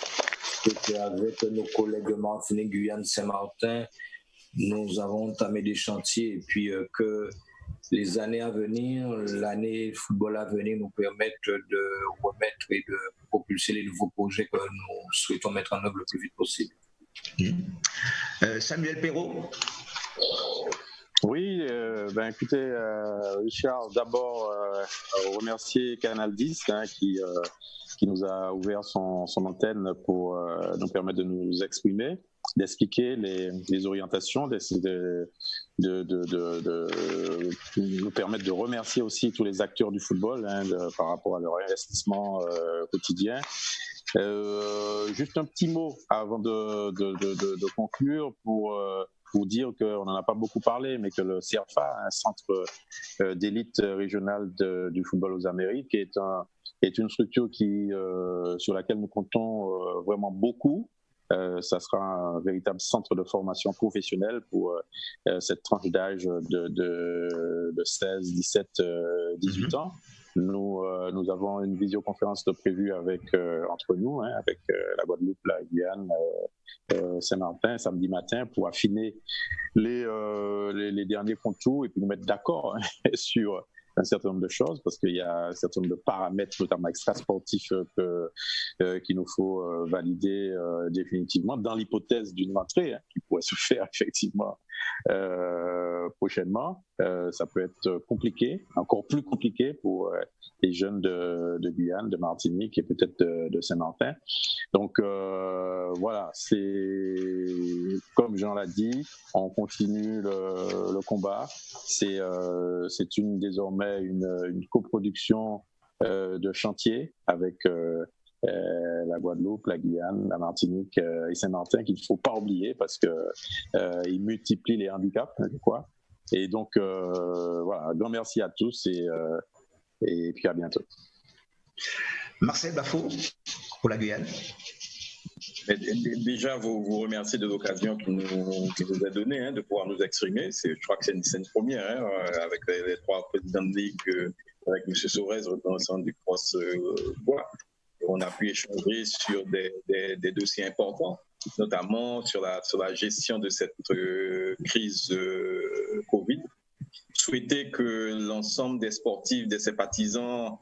c'est qu'avec nos collègues de Martinique, Guyane, Saint-Martin, nous avons entamé des chantiers et puis que les années à venir, l'année football à venir nous permettent de remettre et de propulser les nouveaux projets que nous souhaitons mettre en œuvre le plus vite possible. Samuel Perrault. Oui, écoutez, Richard, d'abord remercier Canal 10 qui nous a ouvert son antenne pour nous permettre de nous exprimer, d'expliquer les orientations, de nous permettre de remercier aussi tous les acteurs du football par rapport à leur investissement quotidien. Juste un petit mot avant de conclure pour dire qu'on n'en a pas beaucoup parlé, mais que le CERFA, un centre d'élite régionale du football aux Amériques, est une structure sur laquelle nous comptons vraiment beaucoup ça sera un véritable centre de formation professionnelle pour cette tranche d'âge de 16, 17, 18 ans. Nous avons une visioconférence de prévue entre nous, avec la Guadeloupe, la Guyane, Saint-Martin, samedi matin, pour affiner les derniers contours et puis nous mettre d'accord sur un certain nombre de choses, parce qu'il y a un certain nombre de paramètres, notamment extrasportifs, qu'il nous faut valider définitivement, dans l'hypothèse d'une rentrée qui pourrait se faire effectivement prochainement. Ça peut être compliqué, encore plus compliqué pour les jeunes de Guyane, de Martinique et peut-être de Saint-Martin. Donc voilà, c'est comme Jean l'a dit, on continue le combat. C'est désormais une coproduction de chantier avec la Guadeloupe, la Guyane, la Martinique et Saint-Martin, qu'il ne faut pas oublier parce qu'ils multiplient les handicaps, quoi. Et donc, voilà, un grand merci à tous et puis à bientôt. Marcel Bafo, pour la Guyane. Déjà, vous remercier de l'occasion qui nous a donnée de pouvoir nous exprimer. Je crois que c'est une première, avec les trois présidents de ligue, avec M. Sorez, représentant du Cross-Bois. On a pu échanger sur des dossiers importants, notamment sur la gestion de cette crise Covid. Souhaiter que l'ensemble des sportifs, des sympathisants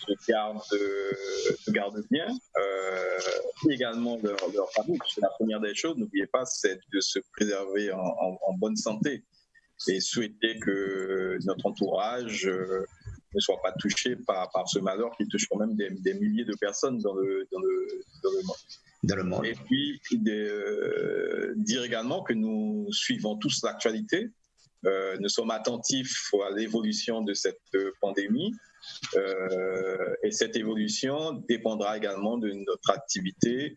se gardent bien, également leur famille. C'est la première des choses, n'oubliez pas, c'est de se préserver en bonne santé et souhaiter que notre entourage ne soit pas touché par ce malheur qui touche quand même des milliers de personnes dans le monde. Et puis, dire également que nous suivons tous l'actualité. Nous sommes attentifs à l'évolution de cette pandémie et cette évolution dépendra également de notre activité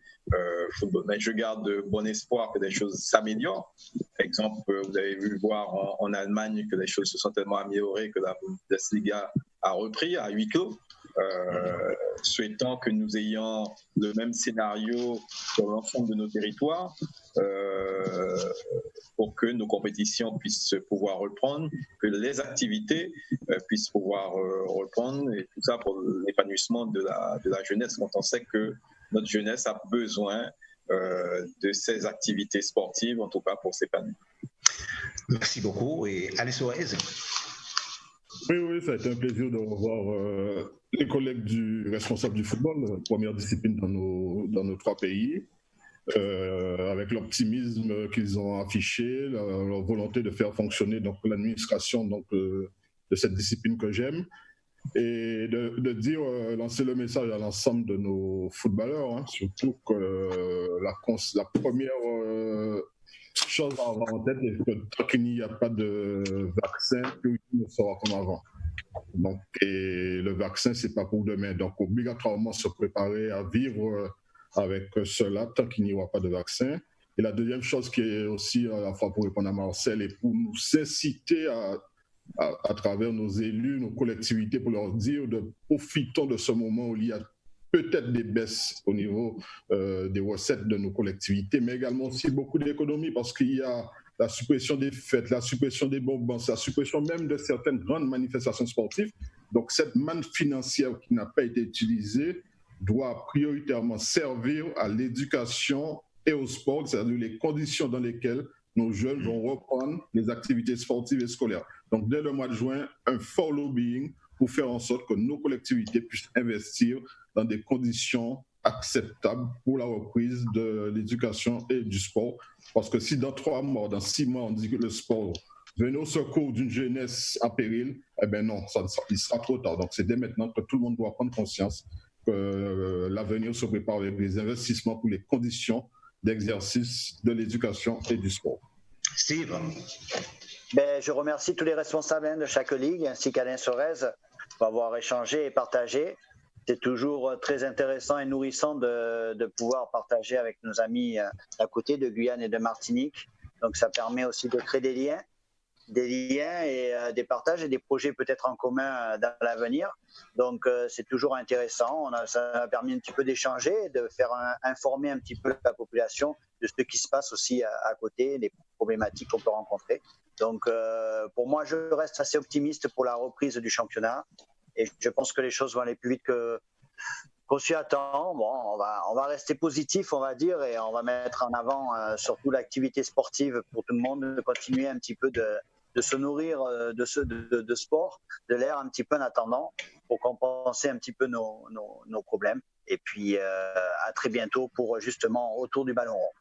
football. Mais je garde bon espoir que les choses s'améliorent. Par exemple, vous avez vu voir en Allemagne que les choses se sont tellement améliorées que la Bundesliga a repris à huis clos. Souhaitant que nous ayons le même scénario sur l'ensemble de nos territoires pour que nos compétitions puissent pouvoir reprendre, que les activités puissent pouvoir reprendre, et tout ça pour l'épanouissement de la jeunesse, quand on sait que notre jeunesse a besoin de ces activités sportives, en tout cas pour s'épanouir. Merci beaucoup. Et Alain Sorez. Oui, ça a été un plaisir de revoir les collègues du responsable du football, première discipline dans nos trois pays, avec l'optimisme qu'ils ont affiché, leur volonté de faire fonctionner donc l'administration de cette discipline que j'aime, et de dire, lancer le message à l'ensemble de nos footballeurs, surtout que la première chose à avoir en tête est que tant qu'il n'y a pas de vaccin, plus rien ne sera comme avant. Donc, et le vaccin, c'est pas pour demain. Donc, obligatoirement se préparer à vivre avec cela tant qu'il n'y aura pas de vaccin. Et la deuxième chose qui est aussi, à la fois pour répondre à Marcel, et pour nous inciter à travers nos élus, nos collectivités, pour leur dire profitons de ce moment où il y a peut-être des baisses au niveau des recettes de nos collectivités, mais également aussi beaucoup d'économies, parce qu'il y a la suppression des fêtes, la suppression des bonbons, la suppression même de certaines grandes manifestations sportives. Donc cette manne financière qui n'a pas été utilisée doit prioritairement servir à l'éducation et au sport, c'est-à-dire les conditions dans lesquelles nos jeunes vont reprendre les activités sportives et scolaires. Donc dès le mois de juin, un fort lobbying pour faire en sorte que nos collectivités puissent investir dans des conditions acceptables pour la reprise de l'éducation et du sport. Parce que si dans 3 mois, dans 6 mois, on dit que le sport venait au secours d'une jeunesse en péril, eh bien non, il sera trop tard. Donc c'est dès maintenant que tout le monde doit prendre conscience que l'avenir se prépare avec des investissements pour les conditions d'exercice de l'éducation et du sport. Steve. Je remercie tous les responsables de chaque ligue, ainsi qu'Alain Sorez, pour avoir échangé et partagé. C'est toujours très intéressant et nourrissant de pouvoir partager avec nos amis à côté de Guyane et de Martinique. Donc ça permet aussi de créer des liens. des liens et des partages et des projets peut-être en commun dans l'avenir. Donc c'est toujours intéressant. Ça a permis un petit peu d'échanger, de faire informer un petit peu la population de ce qui se passe aussi à côté, des problématiques qu'on peut rencontrer. Donc pour moi, je reste assez optimiste pour la reprise du championnat et je pense que les choses vont aller plus vite qu'on s'y attend. Bon, on va rester positif, on va dire, et on va mettre en avant surtout l'activité sportive pour tout le monde, de continuer un petit peu de se nourrir de sport, de l'air un petit peu en attendant, pour compenser un petit peu nos problèmes. Et puis à très bientôt pour justement Autour du ballon rond.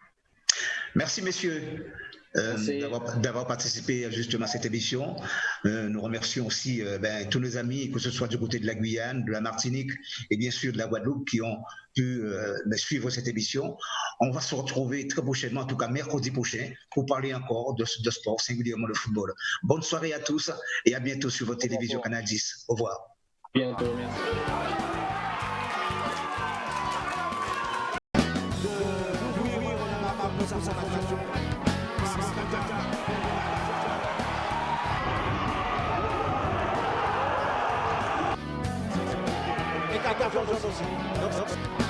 Merci messieurs d'avoir participé justement à cette émission. Nous remercions aussi tous nos amis, que ce soit du côté de la Guyane, de la Martinique et bien sûr de la Guadeloupe qui ont pu suivre cette émission. On va se retrouver très prochainement, en tout cas mercredi prochain, pour parler encore de sport, singulièrement le football. Bonne soirée à tous et à bientôt sur votre télévision Canal 10. Au revoir. Bientôt, merci. Et attention aussi.